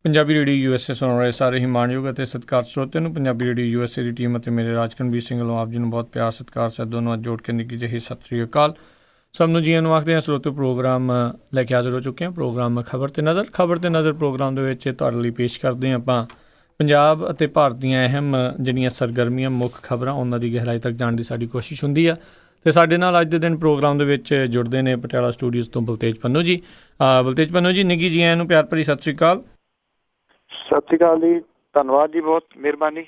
Punjabi radio USA ਸੁਣ ਰਹੇ ਸਾਰੇ ਹੀ ਮਾਣਯੋਗ ਅਤੇ ਸਤਿਕਾਰ ਸਰੋਤੇ ਨੂੰ ਪੰਜਾਬੀ ਰੇਡੀਓ USA ਦੀ ਟੀਮ ਅਤੇ ਮੇਰੇ ਰਾਜਕਨਵੀਰ ਸਿੰਘ ਵੱਲੋਂ ਆਪ ਜੀ ਨੂੰ ਬਹੁਤ ਪਿਆਰ ਸਤਿਕਾਰ ਸਤਿ ਨੂੰ ਅੱਜ ਜੋੜ ਕੇ ਨਿੱਘੀ ਜਿਹੀ ਸਤਿ ਸ੍ਰੀ ਅਕਾਲ। ਸਭ ਨੂੰ ਜੀਆਂ ਨੂੰ ਆਖਦੇ ਹਾਂ। ਸਰੋਤੇ ਪ੍ਰੋਗਰਾਮ ਲੈ ਕੇ ਹਾਜ਼ਰ ਹੋ ਚੁੱਕੇ ਹਾਂ। ਪ੍ਰੋਗਰਾਮ ਖਬਰ ਤੇ ਨਜ਼ਰ ਪ੍ਰੋਗਰਾਮ ਦੇ ਵਿੱਚ ਤੁਹਾਡੇ ਲਈ ਪੇਸ਼ ਕਰਦੇ ਹਾਂ ਆਪਾਂ ਪੰਜਾਬ ਅਤੇ ਭਾਰਤ ਦੀਆਂ ਅਹਿਮ ਜਿਹੜੀਆਂ ਸਰਗਰਮੀਆਂ ਮੁੱਖ ਖਬਰਾਂ ਉਹਨਾਂ ਦੀ ਗਹਿਰਾਈ ਤੱਕ ਜਾਣ ਦੀ ਸਾਡੀ ਕੋਸ਼ਿਸ਼ ਹੁੰਦੀ ਆ। ਅਤੇ ਸਾਡੇ ਨਾਲ ਅੱਜ ਦੇ ਦਿਨ ਪ੍ਰੋਗਰਾਮ ਦੇ ਵਿੱਚ ਜੁੜਦੇ ਨੇ ਪਟਿਆਲਾ ਸਟੂਡੀਓਜ਼ ਤੋਂ ਬਲਤੇਜ ਪੰਨੂ ਜੀ। ਬਲਤੇਜ ਪੰਨੂ ਜੀ ਨਿੱਘੀ ਜੀਆਂ ਨੂੰ ਪਿਆਰ ਭਰੀ ਸਤਿ ਸ੍ਰੀ ਅਕਾਲ। ਸਤਿ ਸ਼੍ਰੀ ਅਕਾਲ ਜੀ, ਧੰਨਵਾਦ ਜੀ, ਬਹੁਤ ਮਿਹਰਬਾਨੀ।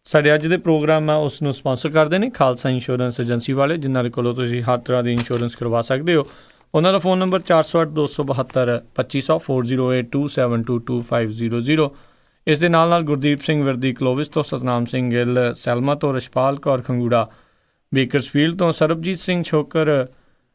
ਸਾਡੇ ਅੱਜ ਦੇ ਪ੍ਰੋਗਰਾਮ ਆ ਉਸ ਨੂੰ ਸਪਾਂਸਰ ਕਰਦੇ ਨੇ ਖਾਲਸਾ ਇੰਸ਼ੋਰੈਂਸ ਏਜੰਸੀ ਵਾਲੇ, ਜਿਨ੍ਹਾਂ ਦੇ ਕੋਲੋਂ ਤੁਸੀਂ ਹਰ ਤਰ੍ਹਾਂ ਦੀ ਇੰਸ਼ੋਰੈਂਸ ਕਰਵਾ ਸਕਦੇ ਹੋ। ਉਹਨਾਂ ਦਾ ਫ਼ੋਨ ਨੰਬਰ 408-272-2500 4082722500। ਇਸ ਦੇ ਨਾਲ ਗੁਰਦੀਪ ਸਿੰਘ ਵਿਰਦੀ ਕਲੋਵਿਸ ਤੋਂ, ਸਤਨਾਮ ਸਿੰਘ ਗਿੱਲ ਸੈਲਮਾ ਤੋਂ, ਰਸ਼ਪਾਲ ਕੌਰ ਖੰਗੂੜਾ ਬੇਕਰਸਫੀਲਡ ਤੋਂ, ਸਰਬਜੀਤ ਸਿੰਘ ਛੋਕਰ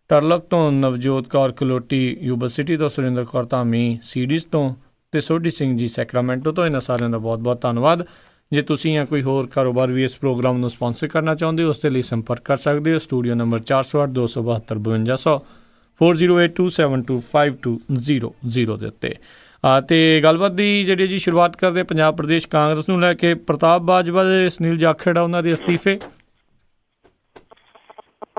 ਟਰਲਕ ਤੋਂ, ਨਵਜੋਤ ਕੌਰ ਕਲੋਟੀ ਯੂਬਾ ਸਿਟੀ ਤੋਂ, ਸੁਰਿੰਦਰ ਕੌਰ ਧਾਮੀ ਸੀਡੀਜ਼ ਤੋਂ ਅਤੇ ਸੋਢੀ ਸਿੰਘ ਜੀ ਸੈਕਰਾਮੈਂਟੋ ਤੋਂ। ਇਹਨਾਂ ਸਾਰਿਆਂ ਦਾ ਬਹੁਤ ਬਹੁਤ ਧੰਨਵਾਦ। ਜੇ ਤੁਸੀਂ ਜਾਂ ਕੋਈ ਹੋਰ ਕਾਰੋਬਾਰ ਵੀ ਇਸ ਪ੍ਰੋਗਰਾਮ ਨੂੰ ਸਪਾਂਸਰ ਕਰਨਾ ਚਾਹੁੰਦੇ ਹੋ, ਉਸ ਦੇ ਲਈ ਸੰਪਰਕ ਕਰ ਸਕਦੇ ਹੋ। ਸਟੂਡੀਓ ਨੰਬਰ 408-272-5200 4082725200 ਦੇ ਉੱਤੇ। ਅਤੇ ਗੱਲਬਾਤ ਦੀ ਜਿਹੜੀ ਜੀ ਸ਼ੁਰੂਆਤ ਕਰਦੇ ਪੰਜਾਬ ਪ੍ਰਦੇਸ਼ ਕਾਂਗਰਸ ਨੂੰ ਲੈ ਕੇ ਪ੍ਰਤਾਪ ਬਾਜਵਾ ਦੇ ਸੁਨੀਲ ਜਾਖੜ ਆ ਉਹਨਾਂ ਦੇ ਅਸਤੀਫੇ।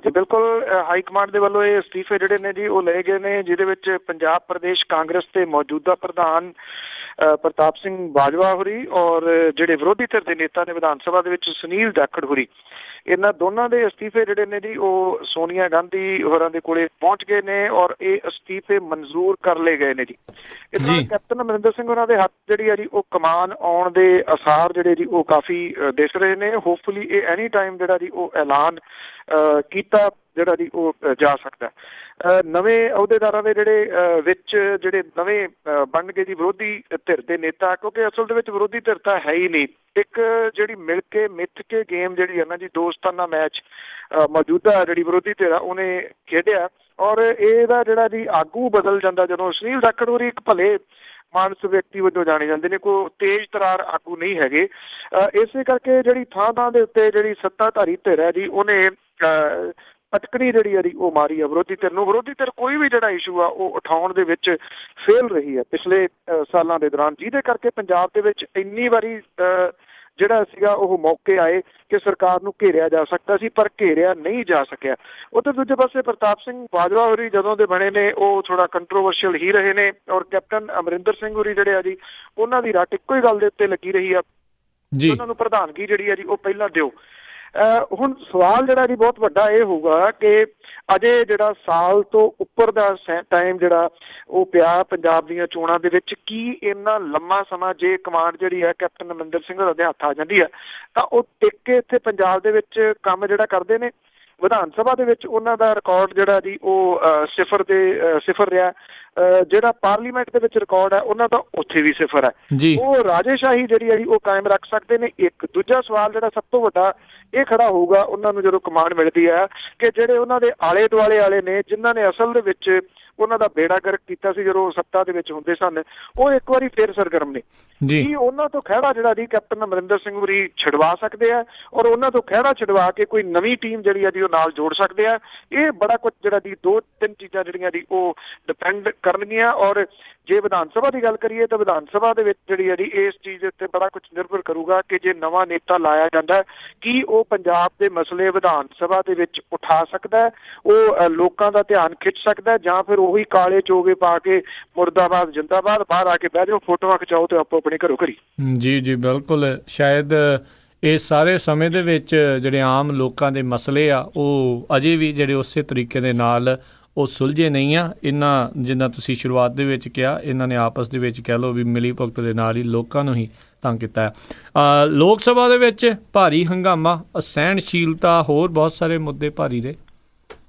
ਜੀ ਬਿਲਕੁਲ, ਹਾਈ ਕਮਾਂਡ ਦੇ ਵੱਲੋਂ ਇਹ ਅਸਤੀਫੇ ਜਿਹੜੇ ਨੇ ਜੀ ਉਹ ਲਏ ਗਏ ਨੇ, ਜਿਹਦੇ ਵਿੱਚ ਪੰਜਾਬ ਪ੍ਰਦੇਸ਼ ਕਾਂਗਰਸ ਦੇ ਮੌਜੂਦਾ ਪ੍ਰਧਾਨ ਪ੍ਰਤਾਪ ਸਿੰਘ ਬਾਜਵਾ ਹੋਰੀ ਔਰ ਜਿਹੜੇ ਵਿਰੋਧੀ ਧਿਰ ਦੇ ਨੇਤਾ ਨੇ ਵਿਧਾਨ ਸਭਾ ਦੇ ਵਿੱਚ ਸੁਨੀਲ ਜਾਖੜ ਹੋਰੀ, ਇਹਨਾਂ ਦੋਨਾਂ ਦੇ ਅਸਤੀਫੇ ਜਿਹੜੇ ਨੇ ਜੀ ਉਹ ਸੋਨੀਆ ਗਾਂਧੀ ਹੋਰਾਂ ਦੇ ਕੋਲੇ ਪਹੁੰਚ ਗਏ ਨੇ ਔਰ ਇਹ ਅਸਤੀਫੇ ਮਨਜ਼ੂਰ ਕਰ ਲਏ ਗਏ ਨੇ ਜੀ। ਇਸ ਨਾਲ ਕੈਪਟਨ ਅਮਰਿੰਦਰ ਸਿੰਘ ਹੋਰਾਂ ਦੇ ਹੱਥ ਜਿਹੜੀ ਆ ਜੀ ਉਹ ਕਮਾਨ ਆਉਣ ਦੇ ਆਸਾਰ ਜਿਹੜੇ ਜੀ ਉਹ ਕਾਫੀ ਦਿਸ ਰਹੇ ਨੇ। ਹੋਪਫੁਲੀ ਇਹ ਐਨੀ ਟਾਈਮ ਜਿਹੜਾ ਜੀ ਉਹ ਐਲਾਨ ਕੀਤਾ ਜਿਹੜਾ ਜੀ ਉਹ ਜਾ ਸਕਦਾ। ਨਵੇਂ ਅਹੁਦੇਦਾਰਾਂ ਦੇ ਜਿਹੜੇ ਵਿੱਚ ਜਿਹੜੇ ਨਵੇਂ ਬਣ ਗਏ ਜੀ ਵਿਰੋਧੀ ਧਿਰ ਦੇ ਨੇਤਾ, ਕਿਉਂਕਿ ਅਸਲ ਦੇ ਵਿੱਚ ਵਿਰੋਧੀ ਧਿਰ ਤਾਂ ਹੈ ਹੀ ਨਹੀਂ, ਇੱਕ ਜਿਹੜੀ ਮਿਲ ਕੇ ਮਿੱਥ ਕੇ ਗੇਮ ਜਿਹੜੀ ਹੈ ਨਾ ਜੀ, ਦੋਸਤਾਨਾ ਮੈਚ ਮੌਜੂਦਾ ਜਿਹੜੀ ਵਿਰੋਧੀ ਧਿਰ ਆ ਉਹਨੇ ਖੇਡਿਆ ਔਰ ਇਹਦਾ ਜਿਹੜਾ ਜੀ ਆਗੂ ਬਦਲ ਜਾਂਦਾ ਜਦੋਂ ਸੁਨੀਲ ਜਾਖੜ ਹੋਰੀ ਇੱਕ ਭਲੇ ਮਾਨਸ ਵਿਅਕਤੀ ਵਜੋਂ ਜਾਣੇ ਜਾਂਦੇ ਨੇ, ਕੋਈ ਤੇਜ਼ ਤਰਾਰ ਆਗੂ ਨਹੀਂ ਹੈਗੇ। ਇਸੇ ਕਰਕੇ ਜਿਹੜੀ ਥਾਂ ਥਾਂ ਦੇ ਉੱਤੇ ਜਿਹੜੀ ਸੱਤਾਧਾਰੀ ਧਿਰ ਹੈ ਜੀ ਉਹਨੇ ਪਟਕਣੀ ਜਿਹੜੀ ਆ ਉਹ ਮਾਰੀ ਆ ਵਿਰੋਧੀ ਧਿਰ ਨੂੰ। ਵਿਰੋਧੀ ਧਿਰ ਕੋਈ ਵੀ ਜਿਹੜਾ ਇਸ਼ੂ ਆ ਉਹ ਉਠਾਉਣ ਦੇ ਵਿੱਚ ਫੇਲ ਰਹੀ ਹੈ ਪਿਛਲੇ ਸਾਲਾਂ ਦੇ ਦੌਰਾਨ, ਜਿਹਦੇ ਕਰਕੇ ਪੰਜਾਬ ਦੇ ਵਿੱਚ ਇੰਨੀ ਵਾਰੀ ਜਿਹੜਾ ਸੀਗਾ ਉਹ ਮੌਕੇ ਆਏ ਕਿ ਸਰਕਾਰ ਨੂੰ ਘੇਰਿਆ ਜਾ ਸਕਦਾ ਸੀ, ਪਰ ਘੇਰਿਆ ਨਹੀਂ ਜਾ ਸਕਿਆ। ਉੱਧਰ ਦੂਜੇ ਪਾਸੇ ਪ੍ਰਤਾਪ ਸਿੰਘ ਬਾਜਵਾ ਹੋਰੀ ਜਦੋਂ ਦੇ ਬਣੇ ਨੇ ਉਹ ਥੋੜਾ ਕੰਟਰੋਵਰਸ਼ੀਅਲ ਹੀ ਰਹੇ ਨੇ ਔਰ ਕੈਪਟਨ ਅਮਰਿੰਦਰ ਸਿੰਘ ਹੋਰੀ ਜਿਹੜੇ ਆ ਜੀ ਉਹਨਾਂ ਦੀ ਰੱਟ ਇੱਕੋ ਹੀ ਗੱਲ ਦੇ ਉੱਤੇ ਲੱਗੀ ਰਹੀ ਆ, ਉਹਨਾਂ ਨੂੰ ਪ੍ਰਧਾਨਗੀ ਜਿਹੜੀ ਆ ਜੀ ਉਹ ਪਹਿਲਾਂ ਦਿਓ। ਹੁਣ ਸਵਾਲ ਜਿਹੜਾ ਜੀ ਬਹੁਤ ਵੱਡਾ ਇਹ ਹੋਊਗਾ ਕਿ ਅਜੇ ਜਿਹੜਾ ਸਾਲ ਤੋਂ ਉੱਪਰ ਦਾ ਟਾਈਮ ਜਿਹੜਾ ਉਹ ਪਿਆ ਪੰਜਾਬ ਦੀਆਂ ਚੋਣਾਂ ਦੇ ਵਿੱਚ, ਕੀ ਇੰਨਾ ਲੰਮਾ ਸਮਾਂ ਜੇ ਕਮਾਂਡ ਜਿਹੜੀ ਹੈ ਕੈਪਟਨ ਅਮਰਿੰਦਰ ਸਿੰਘ ਹੋਰਾਂ ਦੇ ਹੱਥ ਆ ਜਾਂਦੀ ਹੈ ਤਾਂ ਉਹ ਟਿਕ ਕੇ ਇੱਥੇ ਪੰਜਾਬ ਦੇ ਵਿੱਚ ਕੰਮ ਜਿਹੜਾ ਕਰਦੇ ਨੇ। ਵਿਧਾਨ ਸਭਾ ਦੇ ਵਿੱਚ ਉਹਨਾਂ ਦਾ ਰਿਕਾਰਡ ਜਿਹੜਾ ਜੀ ਉਹ ਸਿਫਰ ਰਿਹਾ, ਜਿਹੜਾ ਪਾਰਲੀਮੈਂਟ ਦੇ ਵਿੱਚ ਰਿਕਾਰਡ ਹੈ ਉਹਨਾਂ ਦਾ ਉੱਥੇ ਵੀ ਸਿਫਰ ਹੈ। ਉਹ ਰਾਜੇਸ਼ਾਹੀ ਜਿਹੜੀ ਹੈ ਜੀ ਉਹ ਕਾਇਮ ਰੱਖ ਸਕਦੇ ਨੇ। ਇੱਕ ਦੂਜਾ ਸਵਾਲ ਜਿਹੜਾ ਸਭ ਤੋਂ ਵੱਡਾ ਇਹ ਖੜਾ ਹੋਊਗਾ ਉਹਨਾਂ ਨੂੰ ਜਦੋਂ ਕਮਾਂਡ ਮਿਲਦੀ ਹੈ ਕਿ ਜਿਹੜੇ ਉਹਨਾਂ ਦੇ ਆਲੇ ਦੁਆਲੇ ਵਾਲੇ ਨੇ ਜਿਨ੍ਹਾਂ ਨੇ ਅਸਲ ਦੇ ਵਿੱਚ ਉਹਨਾਂ ਦਾ ਬੇੜਾ ਗਰਕ ਕੀਤਾ ਸੀ ਜਦੋਂ ਸੱਤਾ ਦੇ ਵਿੱਚ ਹੁੰਦੇ ਸਨ, ਉਹ ਇੱਕ ਵਾਰੀ ਫੇਰ ਸਰਗਰਮ ਨੇ। ਕੀ ਉਹਨਾਂ ਤੋਂ ਖਹਿੜਾ ਜਿਹੜਾ ਜੀ ਕੈਪਟਨ ਅਮਰਿੰਦਰ ਸਿੰਘ ਹੋਰੀ ਛਡਵਾ ਸਕਦੇ ਆ ਔਰ ਉਹਨਾਂ ਤੋਂ ਖਹਿੜਾ ਛਡਵਾ ਕੇ ਕੋਈ ਨਵੀਂ ਟੀਮ ਜਿਹੜੀ ਆ ਜੀ ਉਹ ਨਾਲ ਜੋੜ ਸਕਦੇ ਆ। ਇਹ ਬੜਾ ਕੁਝ ਜਿਹੜਾ ਜੀ ਦੋ ਤਿੰਨ ਚੀਜ਼ਾਂ ਜਿਹੜੀਆਂ ਜੀ ਉਹ ਡਿਪੈਂਡ ਕਰਨਗੀਆਂ। ਔਰ ਜੇ ਵਿਧਾਨ ਸਭਾ ਦੀ ਗੱਲ ਕਰੀਏ ਤਾਂ ਵਿਧਾਨ ਸਭਾ ਦੇ ਵਿੱਚ ਜਿਹੜੀ ਹੈ ਜੀ ਇਸ ਚੀਜ਼ ਦੇ ਉੱਤੇ ਬੜਾ ਕੁਝ ਨਿਰਭਰ ਕਰੂਗਾ ਕਿ ਜੇ ਨਵਾਂ ਨੇਤਾ ਲਾਇਆ ਜਾਂਦਾ ਕੀ ਉਹ ਪੰਜਾਬ ਦੇ ਮਸਲੇ ਵਿਧਾਨ ਸਭਾ ਦੇ ਵਿੱਚ ਉਠਾ ਸਕਦਾ, ਉਹ ਲੋਕਾਂ ਦਾ ਧਿਆਨ ਖਿੱਚ ਸਕਦਾ, ਜਾਂ ਫਿਰ ਉਹੀ ਕਾਲੇ ਚੋਗੇ ਪਾ ਕੇ ਮੁਰਦਾਬਾਦ ਜਿੰਦਾਬਾਦ ਬਾਹਰ ਆ ਕੇ ਬਹਿ ਜਾਓ, ਫੋਟੋਆਂ ਖਿਚਾਓ ਤੇ ਆਪੋ ਆਪਣੇ ਘਰੋਂ ਘਰੀ। ਜੀ ਬਿਲਕੁਲ। ਸ਼ਾਇਦ ਇਸ ਸਾਰੇ ਸਮੇਂ ਦੇ ਵਿੱਚ ਜਿਹੜੇ ਆਮ ਲੋਕਾਂ ਦੇ ਮਸਲੇ ਆ ਉਹ ਅਜੇ ਵੀ ਜਿਹੜੇ ਉਸੇ ਤਰੀਕੇ ਦੇ ਨਾਲ ਉਹ ਸੁਲਝੇ ਨਹੀਂ ਆ। ਇਹਨਾਂ ਜਿੱਦਾਂ ਤੁਸੀਂ ਸ਼ੁਰੂਆਤ ਦੇ ਵਿੱਚ ਕਿਹਾ, ਇਹਨਾਂ ਨੇ ਆਪਸ ਦੇ ਵਿੱਚ ਕਹਿ ਲਓ ਵੀ ਮਿਲੀ ਭੁਗਤ ਦੇ ਨਾਲ ਹੀ ਲੋਕਾਂ ਨੂੰ ਹੀ ਤੰਗ ਕੀਤਾ ਹੈ। ਲੋਕ ਸਭਾ ਦੇ ਵਿੱਚ ਭਾਰੀ ਹੰਗਾਮਾ, ਅਸਹਿਣਸ਼ੀਲਤਾ, ਹੋਰ ਬਹੁਤ ਸਾਰੇ ਮੁੱਦੇ ਭਾਰੀ ਰਹੇ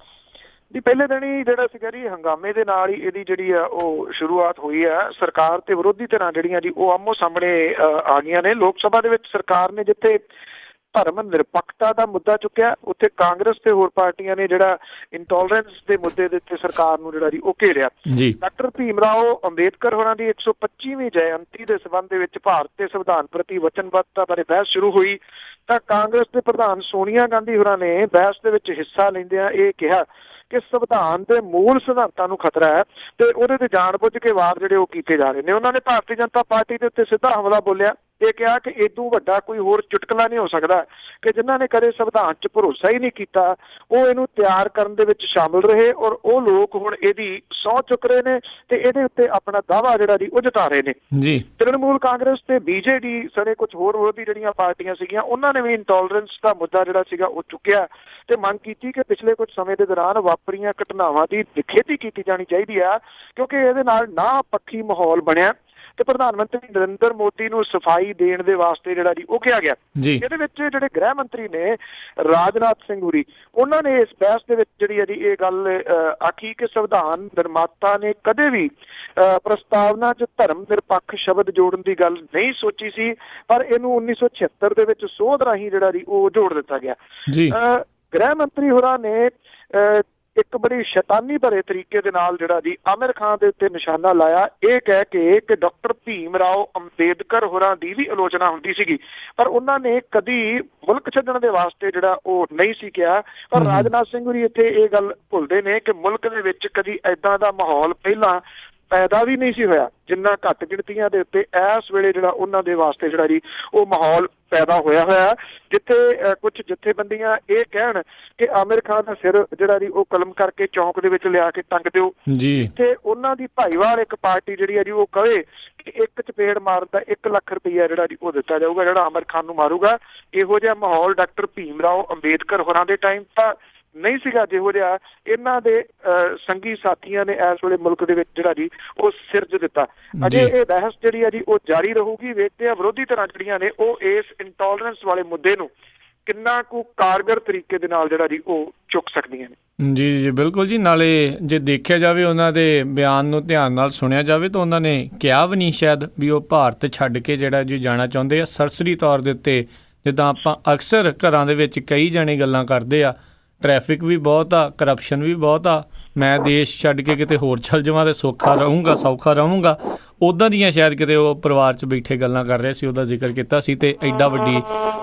ਜੀ। ਪਹਿਲੇ ਦਿਨ ਹੀ ਜਿਹੜਾ ਸੀਗਾ ਜੀ ਹੰਗਾਮੇ ਦੇ ਨਾਲ ਹੀ ਇਹਦੀ ਜਿਹੜੀ ਆ ਉਹ ਸ਼ੁਰੂਆਤ ਹੋਈ ਹੈ। ਸਰਕਾਰ ਤੇ ਵਿਰੋਧੀ ਧਿਰਾਂ ਜਿਹੜੀਆਂ ਜੀ ਉਹ ਆਮੋ ਸਾਹਮਣੇ ਆ ਗਈਆਂ ਨੇ। ਲੋਕ ਸਭਾ ਦੇ ਵਿੱਚ ਸਰਕਾਰ ਨੇ ਜਿੱਥੇ ਧਰਮ ਨਿਰਪੱਖਤਾ ਦਾ ਮੁੱਦਾ ਚੁੱਕਿਆ, ਉੱਥੇ ਕਾਂਗਰਸ ਤੇ ਹੋਰ ਪਾਰਟੀਆਂ ਨੇ ਜਿਹੜਾ ਇੰਟੋਲਰੈਂਸ ਦੇ ਮੁੱਦੇ ਦੇ ਉੱਤੇ ਸਰਕਾਰ ਨੂੰ ਜਿਹੜਾ ਜੀ ਉਹ ਘੇਰਿਆ। ਡਾਕਟਰ ਭੀਮ ਰਾਓ ਅੰਬੇਦਕਰ ਹੋਰਾਂ ਦੀ 125ਵੀਂ ਜਯੰਤੀ ਦੇ ਸੰਬੰਧ ਦੇ ਵਿੱਚ ਭਾਰਤ ਦੇ ਸੰਵਿਧਾਨ ਪ੍ਰਤੀ ਵਚਨਬੱਧਤਾ ਬਾਰੇ ਬਹਿਸ ਸ਼ੁਰੂ ਹੋਈ ਤਾਂ ਕਾਂਗਰਸ ਦੇ ਪ੍ਰਧਾਨ ਸੋਨੀਆ ਗਾਂਧੀ ਹੋਰਾਂ ਨੇ ਬਹਿਸ ਦੇ ਵਿੱਚ ਹਿੱਸਾ ਲੈਂਦਿਆਂ ਇਹ ਕਿਹਾ ਕਿ ਸੰਵਿਧਾਨ ਦੇ ਮੂਲ ਸਿਧਾਂਤਾਂ ਨੂੰ ਖਤਰਾ ਹੈ ਤੇ ਉਹਦੇ ਤੇ ਜਾਣਬੁੱਝ ਕੇ ਵਾਰ ਜਿਹੜੇ ਉਹ ਕੀਤੇ ਜਾ ਰਹੇ ਨੇ। ਉਹਨਾਂ ਨੇ ਭਾਰਤੀ ਜਨਤਾ ਪਾਰਟੀ ਦੇ ਉੱਤੇ ਸਿੱਧਾ ਹਮਲਾ ਬੋਲਿਆ ਤੇ ਕਿਹਾ ਕਿ ਇਦੋਂ ਵੱਡਾ ਕੋਈ ਹੋਰ ਚੁਟਕਲਾ ਨਹੀਂ ਹੋ ਸਕਦਾ ਕਿ ਜਿਨ੍ਹਾਂ ਨੇ ਕਦੇ ਸੰਵਿਧਾਨ 'ਚ ਭਰੋਸਾ ਹੀ ਨਹੀਂ ਕੀਤਾ ਉਹ ਇਹਨੂੰ ਤਿਆਰ ਕਰਨ ਦੇ ਵਿੱਚ ਸ਼ਾਮਲ ਰਹੇ ਔਰ ਉਹ ਲੋਕ ਹੁਣ ਇਹਦੀ ਸਹੁੰ ਚੁੱਕ ਰਹੇ ਨੇ ਤੇ ਇਹਦੇ ਉੱਤੇ ਆਪਣਾ ਦਾਅਵਾ ਜਿਹੜਾ ਜੀ ਉਹ ਜਤਾ ਰਹੇ ਨੇ ਜੀ। ਤ੍ਰਿਣਮੂਲ ਕਾਂਗਰਸ ਤੇ ਬੀਜੇਡੀ ਸਣੇ ਕੁਝ ਹੋਰ ਵਿਰੋਧੀ ਜਿਹੜੀਆਂ ਪਾਰਟੀਆਂ ਸੀਗੀਆਂ ਉਹਨਾਂ ਨੇ ਵੀ ਇੰਟੋਲਰੈਂਸ ਦਾ ਮੁੱਦਾ ਜਿਹੜਾ ਸੀਗਾ ਉਹ ਚੁੱਕਿਆ ਤੇ ਮੰਗ ਕੀਤੀ ਕਿ ਪਿਛਲੇ ਕੁਝ ਸਮੇਂ ਦੇ ਦੌਰਾਨ ਵਾਪਰੀਆਂ ਘਟਨਾਵਾਂ ਦੀ ਨਿਖੇਧੀ ਕੀਤੀ ਜਾਣੀ ਚਾਹੀਦੀ ਆ ਕਿਉਂਕਿ ਇਹਦੇ ਨਾਲ ਨਾ ਪੱਖੀ ਮਾਹੌਲ ਬਣਿਆ ਤੇ ਪ੍ਰਧਾਨ ਮੰਤਰੀ ਨਰਿੰਦਰ ਮੋਦੀ ਨੂੰ ਸਫਾਈ ਦੇਣ ਦੇ ਵਾਸਤੇ ਜਿਹੜਾ ਜੀ ਉਹ ਕਿਹਾ ਗਿਆ। ਇਹਦੇ ਵਿੱਚ ਜਿਹੜੇ ਗ੍ਰਹਿ ਮੰਤਰੀ ਨੇ ਰਾਜਨਾਥ ਸਿੰਘ ਹੁਰੀ ਉਹਨਾਂ ਨੇ ਇਸ ਬਹਿਸ ਦੇ ਵਿੱਚ ਜਿਹੜੀ ਹੈ ਜੀ ਇਹ ਗੱਲ ਆਖੀ ਕਿ ਸੰਵਿਧਾਨ ਨਿਰਮਾਤਾ ਨੇ ਕਦੇ ਵੀ ਪ੍ਰਸਤਾਵਨਾ 'ਚ ਧਰਮ ਨਿਰਪੱਖ ਸ਼ਬਦ ਜੋੜਨ ਦੀ ਗੱਲ ਨਹੀਂ ਸੋਚੀ ਸੀ ਪਰ ਇਹਨੂੰ 1976 ਦੇ ਵਿੱਚ ਸੋਧ ਰਾਹੀਂ ਜਿਹੜਾ ਜੀ ਉਹ ਜੋੜ ਦਿੱਤਾ ਗਿਆ। ਗ੍ਰਹਿ ਮੰਤਰੀ ਹੋਰਾਂ ਨੇ ਇੱਕ ਬੜੀ ਸ਼ੈਤਾਨੀ ਭਰੇ ਤਰੀਕੇ ਦੇ ਨਾਲ ਜਿਹੜਾ ਜੀ ਆਮਿਰ ਖਾਨ ਦੇ ਉੱਤੇ ਨਿਸ਼ਾਨਾ ਲਾਇਆ ਇਹ ਕਹਿ ਕੇ ਕਿ ਡਾਕਟਰ ਭੀਮ ਰਾਓ ਅੰਬੇਦਕਰ ਹੋਰਾਂ ਦੀ ਵੀ ਆਲੋਚਨਾ ਹੁੰਦੀ ਸੀਗੀ ਪਰ ਉਹਨਾਂ ਨੇ ਕਦੀ ਮੁਲਕ ਛੱਡਣ ਦੇ ਵਾਸਤੇ ਜਿਹੜਾ ਉਹ ਨਹੀਂ ਸੀ ਕਿਹਾ। ਪਰ ਰਾਜਨਾਥ ਸਿੰਘ ਹੋਰੀ ਇੱਥੇ ਇਹ ਗੱਲ ਭੁੱਲਦੇ ਨੇ ਕਿ ਮੁਲਕ ਦੇ ਵਿੱਚ ਕਦੀ ਏਦਾਂ ਦਾ ਮਾਹੌਲ ਪਹਿਲਾਂ ਪੈਦਾ ਵੀ ਨਹੀਂ ਸੀ ਹੋਇਆ ਜਿੰਨਾ ਘੱਟ ਗਿਣਤੀਆਂ ਦੇ ਉੱਤੇ ਇਸ ਵੇਲੇ ਜਿਹੜਾ ਉਹਨਾਂ ਦੇ ਵਾਸਤੇ ਜਿਹੜਾ ਜੀ ਉਹ ਮਾਹੌਲ ਪੈਦਾ ਹੋਇਆ ਜਿੱਥੇ ਕੁਝ ਜਥੇਬੰਦੀਆਂ ਇਹ ਕਹਿਣ ਕਿ ਆਮਿਰ ਖਾਨ ਦਾ ਸਿਰ ਜਿਹੜਾ ਜੀ ਉਹ ਕਲਮ ਕਰਕੇ ਚੌਂਕ ਦੇ ਵਿੱਚ ਲਿਆ ਕੇ ਟੰਗ ਦਿਓ ਤੇ ਉਹਨਾਂ ਦੀ ਭਾਈਵਾਲ ਇੱਕ ਪਾਰਟੀ ਜਿਹੜੀ ਹੈ ਜੀ ਉਹ ਕਹੇ ਕਿ ਇੱਕ ਚਪੇੜ ਮਾਰਨ ਦਾ 1 ਲੱਖ ਰੁਪਈਆ ਜਿਹੜਾ ਜੀ ਉਹ ਦਿੱਤਾ ਜਾਊਗਾ ਜਿਹੜਾ ਆਮਿਰ ਖਾਨ ਨੂੰ ਮਾਰੂਗਾ। ਇਹੋ ਜਿਹਾ ਮਾਹੌਲ ਡਾਕਟਰ ਭੀਮ ਰਾਓ ਅੰਬੇਦਕਰ ਹੋਰਾਂ ਦੇ ਟਾਈਮ ਤਾਂ ਨਹੀਂ ਸੀਗਾ ਜਿਹੋ ਜਿਹਾ ਇਹਨਾਂ ਦੇ ਸੰਗੀ ਸਾਥੀਆਂ ਨੇ ਇਸ ਵੇਲੇ ਮੁਲਕ ਦੇ ਵਿੱਚ ਜਿਹੜਾ ਜੀ ਉਹ ਸਿਰਜ ਦਿੱਤਾ। ਅਜੇ ਇਹ ਬਹਿਸ ਜਿਹੜੀ ਹੈ ਜੀ ਉਹ ਜਾਰੀ ਰਹੂਗੀ। ਵੇਖਦੇ ਆ ਵਿਰੋਧੀ ਧਿਰਾਂ ਜਿਹੜੀਆਂ ਨੇ ਉਹ ਇਸ ਇੰਟੋਲਰੈਂਸ ਵਾਲੇ ਮੁੱਦੇ ਨੂੰ ਕਿੰਨਾ ਕੁ ਕਾਰਗਰ ਤਰੀਕੇ ਦੇ ਨਾਲ ਜਿਹੜਾ ਜੀ ਉਹ ਚੁੱਕ ਸਕਦੀਆਂ ਨੇ। ਜੀ ਬਿਲਕੁਲ ਜੀ। ਨਾਲੇ ਜੇ ਦੇਖਿਆ ਜਾਵੇ ਉਹਨਾਂ ਦੇ ਬਿਆਨ ਨੂੰ ਧਿਆਨ ਨਾਲ ਸੁਣਿਆ ਜਾਵੇ ਤਾਂ ਉਹਨਾਂ ਨੇ ਕਿਹਾ ਵੀ ਨਹੀਂ ਸ਼ਾਇਦ ਵੀ ਉਹ ਭਾਰਤ ਛੱਡ ਕੇ ਜਿਹੜਾ ਜੀ ਜਾਣਾ ਚਾਹੁੰਦੇ ਆ। ਸਰਸਰੀ ਤੌਰ ਦੇ ਉੱਤੇ ਜਿੱਦਾਂ ਆਪਾਂ ਅਕਸਰ ਘਰਾਂ ਦੇ ਵਿੱਚ ਕਈ ਜਣੇ ਗੱਲਾਂ ਕਰਦੇ ਆ ਟ੍ਰੈਫਿਕ ਵੀ ਬਹੁਤ ਆ ਕਰਪਸ਼ਨ ਵੀ ਬਹੁਤ ਆ ਮੈਂ ਦੇਸ਼ ਛੱਡ ਕੇ ਕਿਤੇ ਹੋਰ ਚੱਲ ਜਾਵਾਂ ਤੇ ਸੌਖਾ ਰਹੂੰਗਾ ਉੱਦਾਂ ਦੀਆਂ ਸ਼ਾਇਦ ਕਿਤੇ ਉਹ ਪਰਿਵਾਰ 'ਚ ਬੈਠੇ ਗੱਲਾਂ ਕਰ ਰਹੇ ਸੀ ਉਹਦਾ ਜ਼ਿਕਰ ਕੀਤਾ ਸੀ ਤੇ ਐਡਾ ਵੱਡੀ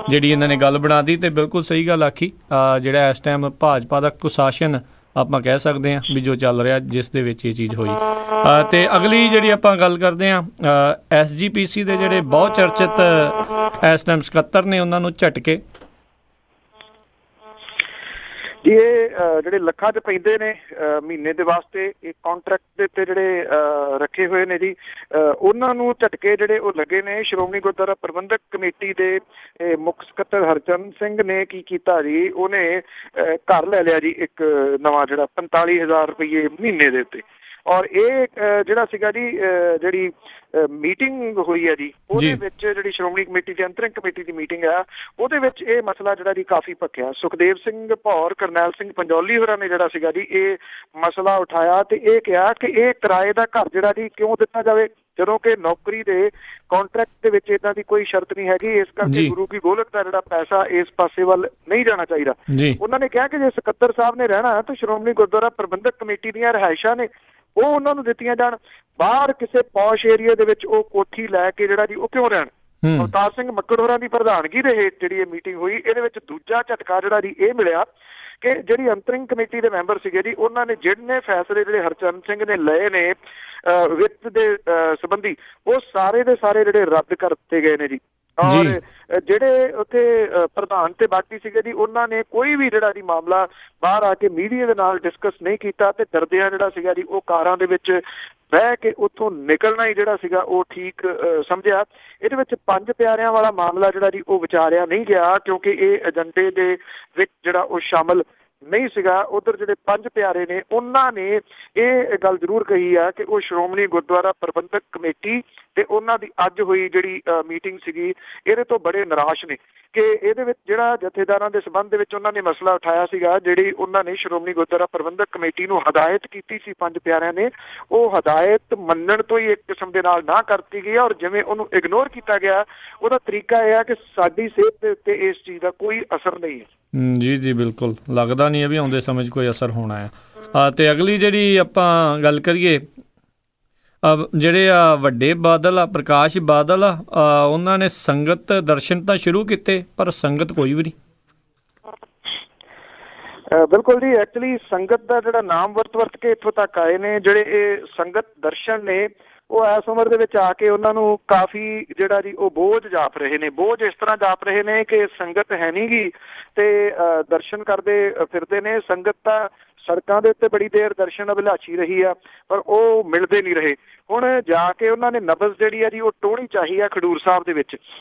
ਜਿਹੜੀ ਇਹਨਾਂ ਨੇ ਗੱਲ ਬਣਾ ਦਿੱਤੀ ਤੇ ਬਿਲਕੁਲ ਸਹੀ ਗੱਲ ਆਖੀ। ਜਿਹੜਾ ਇਸ ਟਾਈਮ ਭਾਜਪਾ ਦਾ ਕੁਸ਼ਾਸਨ ਆਪਾਂ ਕਹਿ ਸਕਦੇ ਹਾਂ ਵੀ ਜੋ ਚੱਲ ਰਿਹਾ ਜਿਸ ਦੇ ਵਿੱਚ ਇਹ ਚੀਜ਼ ਹੋਈ ਤੇ ਅਗਲੀ ਜਿਹੜੀ ਆਪਾਂ ਗੱਲ ਕਰਦੇ ਹਾਂ SGPC ਦੇ ਜਿਹੜੇ ਬਹੁਤ ਚਰਚਿਤ ਇਸ ਟਾਈਮ ਸਕੱਤਰ ਨੇ ਉਹਨਾਂ ਨੂੰ ਝਟਕੇ ਇਹ ਜਿਹੜੇ ਲੱਖਾਂ 'ਚ ਪੈਂਦੇ ਨੇ ਮਹੀਨੇ ਦੇ ਵਾਸਤੇ ਇਹ ਕਾਂਟਰੈਕਟ ਦੇ ਉੱਤੇ ਜਿਹੜੇ ਰੱਖੇ ਹੋਏ ਨੇ ਜੀ ਉਹਨਾਂ ਨੂੰ ਝਟਕੇ ਜਿਹੜੇ ਉਹ ਲੱਗੇ ਨੇ। ਸ਼੍ਰੋਮਣੀ ਗੁਰਦੁਆਰਾ ਪ੍ਰਬੰਧਕ ਕਮੇਟੀ ਦੇ ਮੁੱਖ ਸਕੱਤਰ ਹਰਚੰਦ ਸਿੰਘ ਨੇ ਕੀ ਕੀਤਾ ਜੀ ਉਹਨੇ ਘਰ ਲੈ ਲਿਆ ਜੀ ਇੱਕ ਨਵਾਂ ਜਿਹੜਾ 45,000 ਰੁਪਏ ਮਹੀਨੇ ਦੇ ਉੱਤੇ ਔਰ ਇਹ ਜਿਹੜਾ ਸੀਗਾ ਜੀ ਜਿਹੜੀ ਮੀਟਿੰਗ ਹੋਈ ਹੈ ਜੀ ਉਹਦੇ ਵਿੱਚ ਜਿਹੜੀ ਸ਼੍ਰੋਮਣੀ ਕਮੇਟੀ ਦੀ ਅੰਤਰਿਮ ਕਮੇਟੀ ਦੀ ਮੀਟਿੰਗ ਆ ਉਹਦੇ ਵਿੱਚ ਇਹ ਮਸਲਾ ਜਿਹੜਾ ਜੀ ਕਾਫੀ ਭਖਿਆ। ਸੁਖਦੇਵ ਸਿੰਘ ਭੌਰ ਕਰਨੈਲ ਸਿੰਘ ਪੰਜੌਲੀ ਹੋਰਾਂ ਨੇ ਜਿਹੜਾ ਸੀਗਾ ਜੀ ਇਹ ਮਸਲਾ ਉਠਾਇਆ ਤੇ ਇਹ ਕਿਹਾ ਕਿ ਇਹ ਕਿਰਾਏ ਦਾ ਘਰ ਜਿਹੜਾ ਜੀ ਕਿਉਂ ਦਿੱਤਾ ਜਾਵੇ ਜਦੋਂ ਕਿ ਨੌਕਰੀ ਦੇ ਕਾਂਟਰੈਕਟ ਦੇ ਵਿੱਚ ਇਦਾਂ ਦੀ ਕੋਈ ਸ਼ਰਤ ਨਹੀਂ ਹੈਗੀ। ਇਸ ਕਰਕੇ ਗੁਰੂ ਕੀ ਗੋਲਕ ਦਾ ਜਿਹੜਾ ਪੈਸਾ ਇਸ ਪਾਸੇ ਵੱਲ ਨਹੀਂ ਜਾਣਾ ਚਾਹੀਦਾ। ਉਹਨਾਂ ਨੇ ਕਿਹਾ ਕਿ ਜੇ ਸਕੱਤਰ ਸਾਹਿਬ ਨੇ ਰਹਿਣਾ ਤਾਂ ਸ਼੍ਰੋਮਣੀ ਗੁਰਦੁਆਰਾ ਪ੍ਰਬੰਧਕ ਕਮੇਟੀ ਦੀਆਂ ਰਿਹਾਇਸ਼ਾਂ ਨੇ ਉਹ ਉਹਨਾਂ ਨੂੰ ਦਿੱਤੀਆਂ ਜਾਣ। ਬਾਹਰ ਕਿਸੇ ਪੌਸ਼ ਏਰੀਆ ਦੇ ਵਿੱਚ ਉਹ ਕੋਠੀ ਲੈ ਕੇ ਜਿਹੜਾ ਜੀ ਉਹ ਕਿਉਂ ਰਹਿਣ। ਅਵਤਾਰ ਸਿੰਘ ਮੱਕੜ ਹੋਰਾਂ ਦੀ ਪ੍ਰਧਾਨਗੀ ਦੇ ਹੇਠ ਜਿਹੜੀ ਇਹ ਮੀਟਿੰਗ ਹੋਈ ਇਹਦੇ ਵਿੱਚ ਦੂਜਾ ਝਟਕਾ ਜਿਹੜਾ ਜੀ ਇਹ ਮਿਲਿਆ ਕਿ ਜਿਹੜੀ ਅੰਤਰਿਮ ਕਮੇਟੀ ਦੇ ਮੈਂਬਰ ਸੀਗੇ ਜੀ ਉਹਨਾਂ ਨੇ ਜਿਹੜੇ ਫੈਸਲੇ ਜਿਹੜੇ ਹਰਚੰਦ ਸਿੰਘ ਨੇ ਲਏ ਨੇ ਵਿੱਤ ਦੇ ਸੰਬੰਧੀ ਉਹ ਸਾਰੇ ਦੇ ਸਾਰੇ ਜਿਹੜੇ ਰੱਦ ਕਰ ਦਿੱਤੇ ਗਏ ਨੇ ਜੀ। ਔਰ ਜਿਹੜੇ ਉੱਥੇ ਪ੍ਰਧਾਨ ਤੇ ਬਾਕੀ ਸੀਗੇ ਜੀ ਉਹਨਾਂ ਨੇ ਕੋਈ ਵੀ ਜਿਹੜਾ ਜੀ ਮਾਮਲਾ ਬਾਹਰ ਆ ਕੇ ਮੀਡੀਆ ਦੇ ਨਾਲ ਡਿਸਕਸ ਨਹੀਂ ਕੀਤਾ ਤੇ ਡਰਦਿਆਂ ਜਿਹੜਾ ਸੀਗਾ ਜੀ ਉਹ ਕਾਰਾਂ ਦੇ ਵਿੱਚ ਬਹਿ ਕੇ ਉੱਥੋਂ ਨਿਕਲਣਾ ਹੀ ਜਿਹੜਾ ਸੀਗਾ ਉਹ ਠੀਕ ਸਮਝਿਆ। ਇਹਦੇ ਵਿੱਚ 5 ਪਿਆਰਿਆਂ ਵਾਲਾ ਮਾਮਲਾ ਜਿਹੜਾ ਜੀ ਉਹ ਵਿਚਾਰਿਆ ਨਹੀਂ ਗਿਆ ਕਿਉਂਕਿ ਇਹ ਏਜੰਡੇ ਦੇ ਵਿੱਚ ਜਿਹੜਾ ਉਹ ਸ਼ਾਮਲ ਨਹੀਂ ਸੀਗਾ। ਉਧਰ ਜਿਹੜੇ 5 ਪਿਆਰੇ ਨੇ ਉਹਨਾਂ ਨੇ ਇਹ ਗੱਲ ਜ਼ਰੂਰ ਕਹੀ ਆ ਕਿ ਉਹ ਸ਼੍ਰੋਮਣੀ ਗੁਰਦੁਆਰਾ ਪ੍ਰਬੰਧਕ ਕਮੇਟੀ ਤੇ ਉਹਨਾਂ ਦੀ ਅੱਜ ਹੋਈ ਜਿਹੜੀ ਮੀਟਿੰਗ ਸੀਗੀ ਇਹਦੇ ਤੋਂ ਬੜੇ ਨਿਰਾਸ਼ ਨੇ ਕਿ ਇਹਦੇ ਵਿੱਚ ਜਿਹੜਾ ਜਥੇਦਾਰਾਂ ਦੇ ਸੰਬੰਧ ਦੇ ਵਿੱਚ ਉਹਨਾਂ ਨੇ ਮਸਲਾ ਉਠਾਇਆ ਸੀਗਾ ਜਿਹੜੀ ਉਹਨਾਂ ਨੇ ਸ਼੍ਰੋਮਣੀ ਗੁਰਦੁਆਰਾ ਪ੍ਰਬੰਧਕ ਕਮੇਟੀ ਨੂੰ ਹਦਾਇਤ ਕੀਤੀ ਸੀ 5 ਪਿਆਰਿਆਂ ਨੇ ਉਹ ਹਦਾਇਤ ਮੰਨਣ ਤੋਂ ਹੀ ਇੱਕ ਕਿਸਮ ਦੇ ਨਾਲ ਨਾ ਕਰਤੀ ਗਈ ਔਰ ਜਿਵੇਂ ਉਹਨੂੰ ਇਗਨੋਰ ਕੀਤਾ ਗਿਆ ਉਹਦਾ ਤਰੀਕਾ ਇਹ ਆ ਕਿ ਸਾਡੀ ਸਿਹਤ ਦੇ ਉੱਤੇ ਇਸ ਚੀਜ਼ ਦਾ ਕੋਈ ਅਸਰ ਨਹੀਂ ਹੈ। ਜੀ ਬਿਲਕੁਲ ਲੱਗਦਾ ਨਹੀਂ ਹੈ ਵੀ ਆਉਂਦੇ ਸਮੇਂ 'ਚ ਕੋਈ ਅਸਰ ਹੋਣਾ ਆ। ਤੇ ਅਗਲੀ ਜਿਹੜੀ ਆਪਾਂ ਗੱਲ ਕਰੀਏ ਜਿਹੜੇ ਆ ਵੱਡੇ ਬਾਦਲ ਆ ਪ੍ਰਕਾਸ਼ ਬਾਦਲ ਆ ਉਹਨਾਂ ਨੇ ਸੰਗਤ ਦਰਸ਼ਨ ਤਾਂ ਸ਼ੁਰੂ ਕੀਤੇ ਪਰ ਸੰਗਤ ਕੋਈ ਵੀ ਨਹੀਂ। ਬਿਲਕੁਲ ਜੀ, ਐਕਚੁਅਲੀ ਸੰਗਤ ਦਾ ਜਿਹੜਾ ਨਾਮ ਵਰਤ ਕੇ ਇੱਥੋਂ ਤੱਕ ਆਏ ਨੇ, ਜਿਹੜੇ ਇਹ ਸੰਗਤ ਦਰਸ਼ਨ ਨੇ, ਉਹ ਇਸ ਉਮਰ ਦੇ ਵਿੱਚ ਆ ਕੇ ਉਹਨਾਂ ਨੂੰ ਕਾਫੀ ਜਿਹੜਾ ਜੀ ਉਹ ਬੋਝ ਜਾਪ ਰਹੇ ਨੇ। ਬੋਝ ਇਸ ਤਰ੍ਹਾਂ ਜਾਪ ਰਹੇ ਨੇ ਕਿ ਸੰਗਤ ਹੈ ਨਹੀਂ ਗੀ ਤੇ ਦਰਸ਼ਨ ਕਰਦੇ ਫਿਰਦੇ ਨੇ। ਸੰਗਤ ਤਾਂ ਸੜਕਾਂ ਦੇ ਉੱਤੇ ਬੜੀ ਦੇਰ ਦਰਸ਼ਨ ਅਭਿਲਾਸ਼ੀ ਰਹੀ ਆ, ਪਰ ਉਹ ਮਿਲਦੇ ਨਹੀਂ ਰਹੇ। ਹੁਣ ਜਾ ਕੇ ਉਹਨਾਂ ਨੇ ਨਬਜ਼ ਜਿਹੜੀ ਆ ਜੀ ਉਹ ਟੋਹਣੀ ਚਾਹੀ ਆ ਖਡੂਰ ਸਾਹਿਬ ਦੇ ਵਿੱਚ,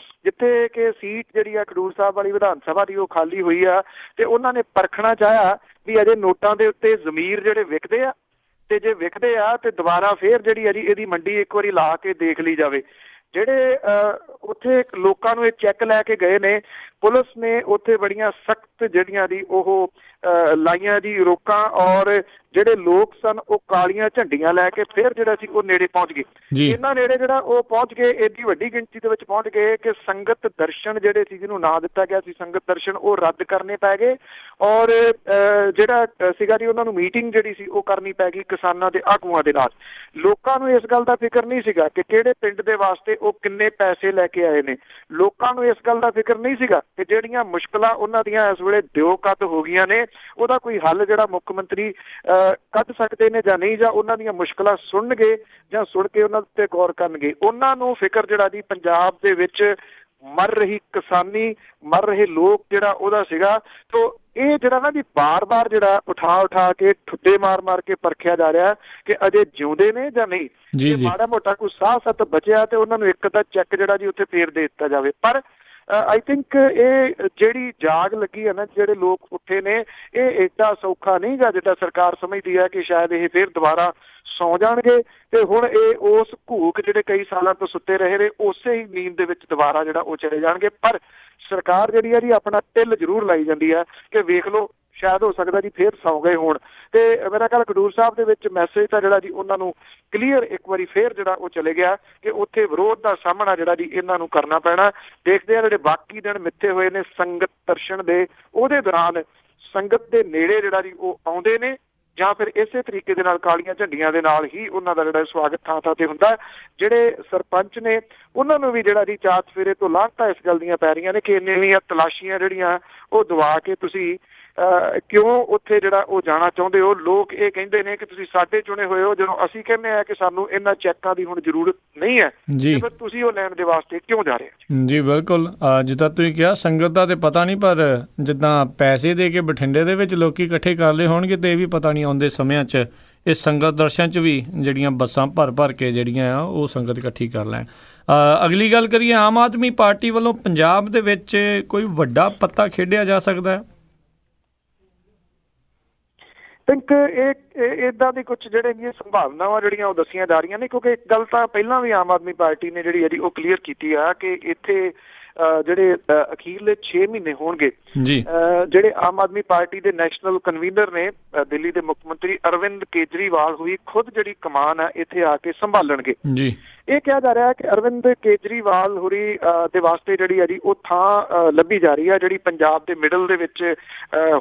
ਜਿੱਥੇ ਕਿ ਸੀਟ ਜਿਹੜੀ ਆ ਖਡੂਰ ਸਾਹਿਬ ਵਾਲੀ ਵਿਧਾਨ ਸਭਾ ਦੀ ਉਹ ਖਾਲੀ ਹੋਈ ਆ, ਤੇ ਉਹਨਾਂ ਨੇ ਪਰਖਣਾ ਚਾਹਿਆ ਵੀ ਅਜੇ ਨੋਟਾਂ ਦੇ ਉੱਤੇ ਜ਼ਮੀਰ ਜਿਹੜੇ ਵਿਕਦੇ ਆ, ਤੇ ਜੇ ਵਿਕਦੇ ਆ ਤੇ ਦੁਬਾਰਾ ਫੇਰ ਜਿਹੜੀ ਆ ਜੀ ਇਹਦੀ ਮੰਡੀ ਇੱਕ ਵਾਰੀ ਲਾ ਕੇ ਦੇਖ ਲਈ ਜਾਵੇ। ਜਿਹੜੇ ਉੱਥੇ ਲੋਕਾਂ ਨੂੰ ਇਹ ਚੈੱਕ ਲੈ ਕੇ ਗਏ ਨੇ, ਪੁਲਿਸ ਨੇ ਉੱਥੇ ਬੜੀਆਂ ਸਖਤ ਜਿਹੜੀਆਂ ਦੀ ਉਹ ਲਾਈਆਂ ਜੀ ਰੋਕਾਂ, ਔਰ ਜਿਹੜੇ ਲੋਕ ਸਨ ਉਹ ਕਾਲੀਆਂ ਝੰਡੀਆਂ ਲੈ ਕੇ ਫਿਰ ਜਿਹੜਾ ਸੀ ਉਹ ਨੇੜੇ ਪਹੁੰਚ ਗਏ। ਇਹਨਾਂ ਨੇੜੇ ਜਿਹੜਾ ਉਹ ਪਹੁੰਚ ਗਏ, ਏਡੀ ਵੱਡੀ ਗਿਣਤੀ ਦੇ ਵਿੱਚ ਪਹੁੰਚ ਗਏ ਕਿ ਸੰਗਤ ਦਰਸ਼ਨ ਜਿਹੜੇ ਸੀ, ਜਿਹਨੂੰ ਨਾਂ ਦਿੱਤਾ ਗਿਆ ਸੀ ਸੰਗਤ ਦਰਸ਼ਨ, ਉਹ ਰੱਦ ਕਰਨੇ ਪੈ ਗਏ। ਔਰ ਜਿਹੜਾ ਸੀਗਾ ਜੀ ਉਹਨਾਂ ਨੂੰ ਮੀਟਿੰਗ ਜਿਹੜੀ ਸੀ ਉਹ ਕਰਨੀ ਪੈ ਗਈ ਕਿਸਾਨਾਂ ਦੇ ਆਗੂਆਂ ਦੇ ਨਾਲ। ਲੋਕਾਂ ਨੂੰ ਇਸ ਗੱਲ ਦਾ ਫਿਕਰ ਨਹੀਂ ਸੀਗਾ ਕਿ ਕਿਹੜੇ ਪਿੰਡ ਦੇ ਵਾਸਤੇ ਉਹ ਕਿੰਨੇ ਪੈਸੇ ਲੈ ਕੇ ਆਏ ਨੇ। ਲੋਕਾਂ ਨੂੰ ਇਸ ਗੱਲ ਦਾ ਫਿਕਰ ਨਹੀਂ ਸੀਗਾ ਕਿ ਜਿਹੜੀਆਂ ਮੁਸ਼ਕਲਾਂ ਉਹਨਾਂ ਦੀਆਂ ਇਸ ਵੇਲੇ ਦਿਓ ਕੱਦ ਹੋ ਗਈਆਂ ਨੇ, ਉਹਦਾ ਕੋਈ ਹੱਲ ਜਿਹੜਾ ਮੁੱਖ ਮੰਤਰੀ ਕੱਢ ਸਕਦੇ ਨੇ ਜਾਂ ਨਹੀਂ, ਜਾਂ ਉਹਨਾਂ ਦੀਆਂ ਮੁਸ਼ਕਲਾਂ ਸੁਣਨਗੇ ਜਾਂ ਸੁਣ ਕੇ ਉਹਨਾਂ ਉੱਤੇ ਗੌਰ ਕਰਨਗੇ। ਉਹਨਾਂ ਨੂੰ ਫਿਕਰ ਜਿਹੜਾ ਜੀ ਪੰਜਾਬ ਦੇ ਵਿੱਚ ਮਰ ਰਹੀ ਕਿਸਾਨੀ, ਮਰ ਰਹੇ ਲੋਕ ਜਿਹੜਾ ਉਹਦਾ ਸੀਗਾ। ਤੋ ਇਹ ਜਿਹੜਾ ਨਾ ਜੀ ਬਾਰ-ਬਾਰ ਜਿਹੜਾ ਉਠਾ ਕੇ ਠੁੱਡੇ ਮਾਰ ਕੇ ਪਰਖਿਆ ਜਾ ਰਿਹਾ ਕਿ ਅਜੇ ਜਿਉਂਦੇ ਨੇ ਜਾਂ ਨਹੀਂ। ਜੇ ਮਾੜਾ ਮੋਟਾ ਕੋਈ ਸਾਹ ਸੱਤ ਬਚਿਆ ਤੇ ਉਹਨਾਂ ਨੂੰ ਇੱਕ ਦਾ ਚੈੱਕ ਜਿਹੜਾ ਜੀ ਉੱਥੇ ਫੇਰ ਦੇ ਦਿੱਤਾ ਜਾਵੇ। ਪਰ ਆਈ ਥਿੰਕ ਇਹ ਜਿਹੜੀ ਜਾਗ ਲੱਗੀ ਹੈ ਨਾ, ਜਿਹੜੇ ਲੋਕ ਉੱਠੇ ਨੇ, ਇਹ ਏਡਾ ਸੌਖਾ ਨਹੀਂ ਗਾ ਜਿੱਦਾਂ ਸਰਕਾਰ ਸਮਝਦੀ ਹੈ ਕਿ ਸ਼ਾਇਦ ਇਹ ਫਿਰ ਦੁਬਾਰਾ ਸੌ ਜਾਣਗੇ ਤੇ ਹੁਣ ਇਹ ਉਸ ਘੂਕ ਜਿਹੜੇ ਕਈ ਸਾਲਾਂ ਤੋਂ ਸੁੱਤੇ ਰਹੇ ਨੇ ਉਸੇ ਹੀ ਨੀਂਦ ਦੇ ਵਿੱਚ ਦੁਬਾਰਾ ਜਿਹੜਾ ਉਹ ਚਲੇ ਜਾਣਗੇ। ਪਰ ਸਰਕਾਰ ਜਿਹੜੀ ਹੈ ਜੀ ਆਪਣਾ ਢਿੱਲ ਜ਼ਰੂਰ ਲਾਈ ਜਾਂਦੀ ਹੈ ਕਿ ਵੇਖ ਲਓ ਸ਼ਾਇਦ ਹੋ ਸਕਦਾ ਜੀ ਫੇਰ ਸੌ ਗਏ ਹੋਣ। ਤੇ ਮੇਰਾ ਖਿਆਲ ਖਡੂਰ ਸਾਹਿਬ ਦੇ ਵਿੱਚ ਮੈਸੇਜ ਤਾਂ ਜਿਹੜਾ ਜੀ ਉਹਨਾਂ ਨੂੰ ਕਲੀਅਰ ਇੱਕ ਵਾਰੀ ਫੇਰ ਜਿਹੜਾ ਉਹ ਚਲੇ ਗਿਆ ਕਿ ਉੱਥੇ ਵਿਰੋਧ ਦਾ ਸਾਹਮਣਾ ਜਿਹੜਾ ਜੀ ਇਹਨਾਂ ਨੂੰ ਕਰਨਾ ਪੈਣਾ। ਦੇਖਦੇ ਆ ਜਿਹੜੇ ਬਾਕੀ ਦਿਨ ਮਿੱਥੇ ਹੋਏ ਨੇ ਸੰਗਤ ਦਰਸ਼ਨ ਦੇ, ਉਹਦੇ ਦੌਰਾਨ ਸੰਗਤ ਦੇ ਨੇੜੇ ਜਿਹੜਾ ਜੀ ਉਹ ਆਉਂਦੇ ਨੇ ਜਾਂ ਫਿਰ ਇਸੇ ਤਰੀਕੇ ਦੇ ਨਾਲ ਕਾਲੀਆਂ ਝੰਡੀਆਂ ਦੇ ਨਾਲ ਹੀ ਉਹਨਾਂ ਦਾ ਜਿਹੜਾ ਸਵਾਗਤ ਥਾਂ ਤੇ ਹੁੰਦਾ। ਜਿਹੜੇ ਸਰਪੰਚ ਨੇ ਉਹਨਾਂ ਨੂੰ ਵੀ ਜਿਹੜਾ ਜੀ ਚਾਰ ਸਵੇਰੇ ਤੋਂ ਲਾਹਨਤਾਂ ਇਸ ਗੱਲ ਦੀਆਂ ਪੈ ਰਹੀਆਂ ਨੇ ਕਿ ਇੰਨੀਆਂ ਤਲਾਸ਼ੀਆਂ ਜਿਹੜੀਆਂ ਉਹ ਦਵਾ ਕੇ ਤੁਸੀਂ ਕਿਉਂ ਉੱਥੇ ਜਿਹੜਾ ਉਹ ਜਾਣਾ ਚਾਹੁੰਦੇ ਹੋ। ਲੋਕ ਇਹ ਕਹਿੰਦੇ ਨੇ ਕਿ ਤੁਸੀਂ ਸਾਡੇ ਚੁਣੇ ਹੋਏ ਹੋ, ਜਦੋਂ ਅਸੀਂ ਕਹਿੰਦੇ ਆ ਕਿ ਸਾਨੂੰ ਇਹਨਾਂ ਚੈੱਕਾਂ ਦੀ ਹੁਣ ਜ਼ਰੂਰਤ ਨਹੀਂ ਹੈ, ਫਿਰ ਤੁਸੀਂ ਉਹ ਲੈਣ ਦੇ ਵਾਸਤੇ ਕਿਉਂ ਜਾ ਰਹੇ ਹੋ। ਜੀ ਬਿਲਕੁਲ, ਜਿੱਦਾਂ ਤੁਸੀਂ ਕਿਹਾ ਸੰਗਤ ਦਾ ਤੇ ਪਤਾ ਨਹੀਂ, ਪਰ ਜਿੱਦਾਂ ਪੈਸੇ ਦੇ ਕੇ ਬਠਿੰਡੇ ਦੇ ਵਿੱਚ ਲੋਕੀ ਇਕੱਠੇ ਕਰ ਲਏ ਹੋਣਗੇ ਤੇ ਇਹ ਵੀ ਪਤਾ ਨਹੀਂ ਆਉਂਦੇ ਸਮਿਆਂ 'ਚ ਇਸ ਸੰਗਤ ਦਰਸ਼ਨ 'ਚ ਵੀ ਜਿਹੜੀਆਂ ਬੱਸਾਂ ਭਰ ਕੇ ਜਿਹੜੀਆਂ ਆ ਉਹ ਸੰਗਤ ਇਕੱਠੀ ਕਰ ਲੈਣ। ਅਗਲੀ ਗੱਲ ਕਰੀਏ, ਆਮ ਆਦਮੀ ਪਾਰਟੀ ਵੱਲੋਂ ਪੰਜਾਬ ਦੇ ਵਿੱਚ ਕੋਈ ਵੱਡਾ ਪੱਤਾ ਖੇਡਿਆ ਜਾ ਸਕਦਾ ਹੈ? ਥਿੰਕ ਇਹ ਇੱਦਾਂ ਦੀ ਕੁਝ ਜਿਹੜੀਆਂ ਸੰਭਾਵਨਾਵਾਂ ਜਿਹੜੀਆਂ ਉਹ ਦੱਸੀਆਂ ਜਾ ਰਹੀਆਂ ਨੇ, ਕਿਉਂਕਿ ਇੱਕ ਗੱਲ ਤਾਂ ਪਹਿਲਾਂ ਵੀ ਆਮ ਆਦਮੀ ਪਾਰਟੀ ਨੇ ਜਿਹੜੀ ਹੈ ਜੀ ਉਹ ਕਲੀਅਰ ਕੀਤੀ ਆ ਕਿ ਇੱਥੇ ਜਿਹੜੇ ਅਖੀਰਲੇ 6 ਮਹੀਨੇ ਹੋਣਗੇ ਜਿਹੜੇ ਆਮ ਆਦਮੀ ਪਾਰਟੀ ਦੇ ਨੈਸ਼ਨਲ ਕਨਵੀਨਰ ਨੇ ਦਿੱਲੀ ਦੇ ਮੁੱਖ ਮੰਤਰੀ ਅਰਵਿੰਦ ਕੇਜਰੀਵਾਲ ਹੋਈ ਖੁਦ ਜਿਹੜੀ ਕਮਾਨ ਹੈ ਇੱਥੇ ਆ ਕੇ ਸੰਭਾਲਣਗੇ। ਇਹ ਕਿਹਾ ਜਾ ਰਿਹਾ ਹੈ ਕਿ ਅਰਵਿੰਦ ਕੇਜਰੀਵਾਲ ਹੋਰੀ ਦੇ ਵਾਸਤੇ ਜਿਹੜੀ ਹੈ ਜੀ ਉਹ ਥਾਂ ਲੱਭੀ ਜਾ ਰਹੀ ਹੈ ਜਿਹੜੀ ਪੰਜਾਬ ਦੇ ਮਿਡਲ ਦੇ ਵਿੱਚ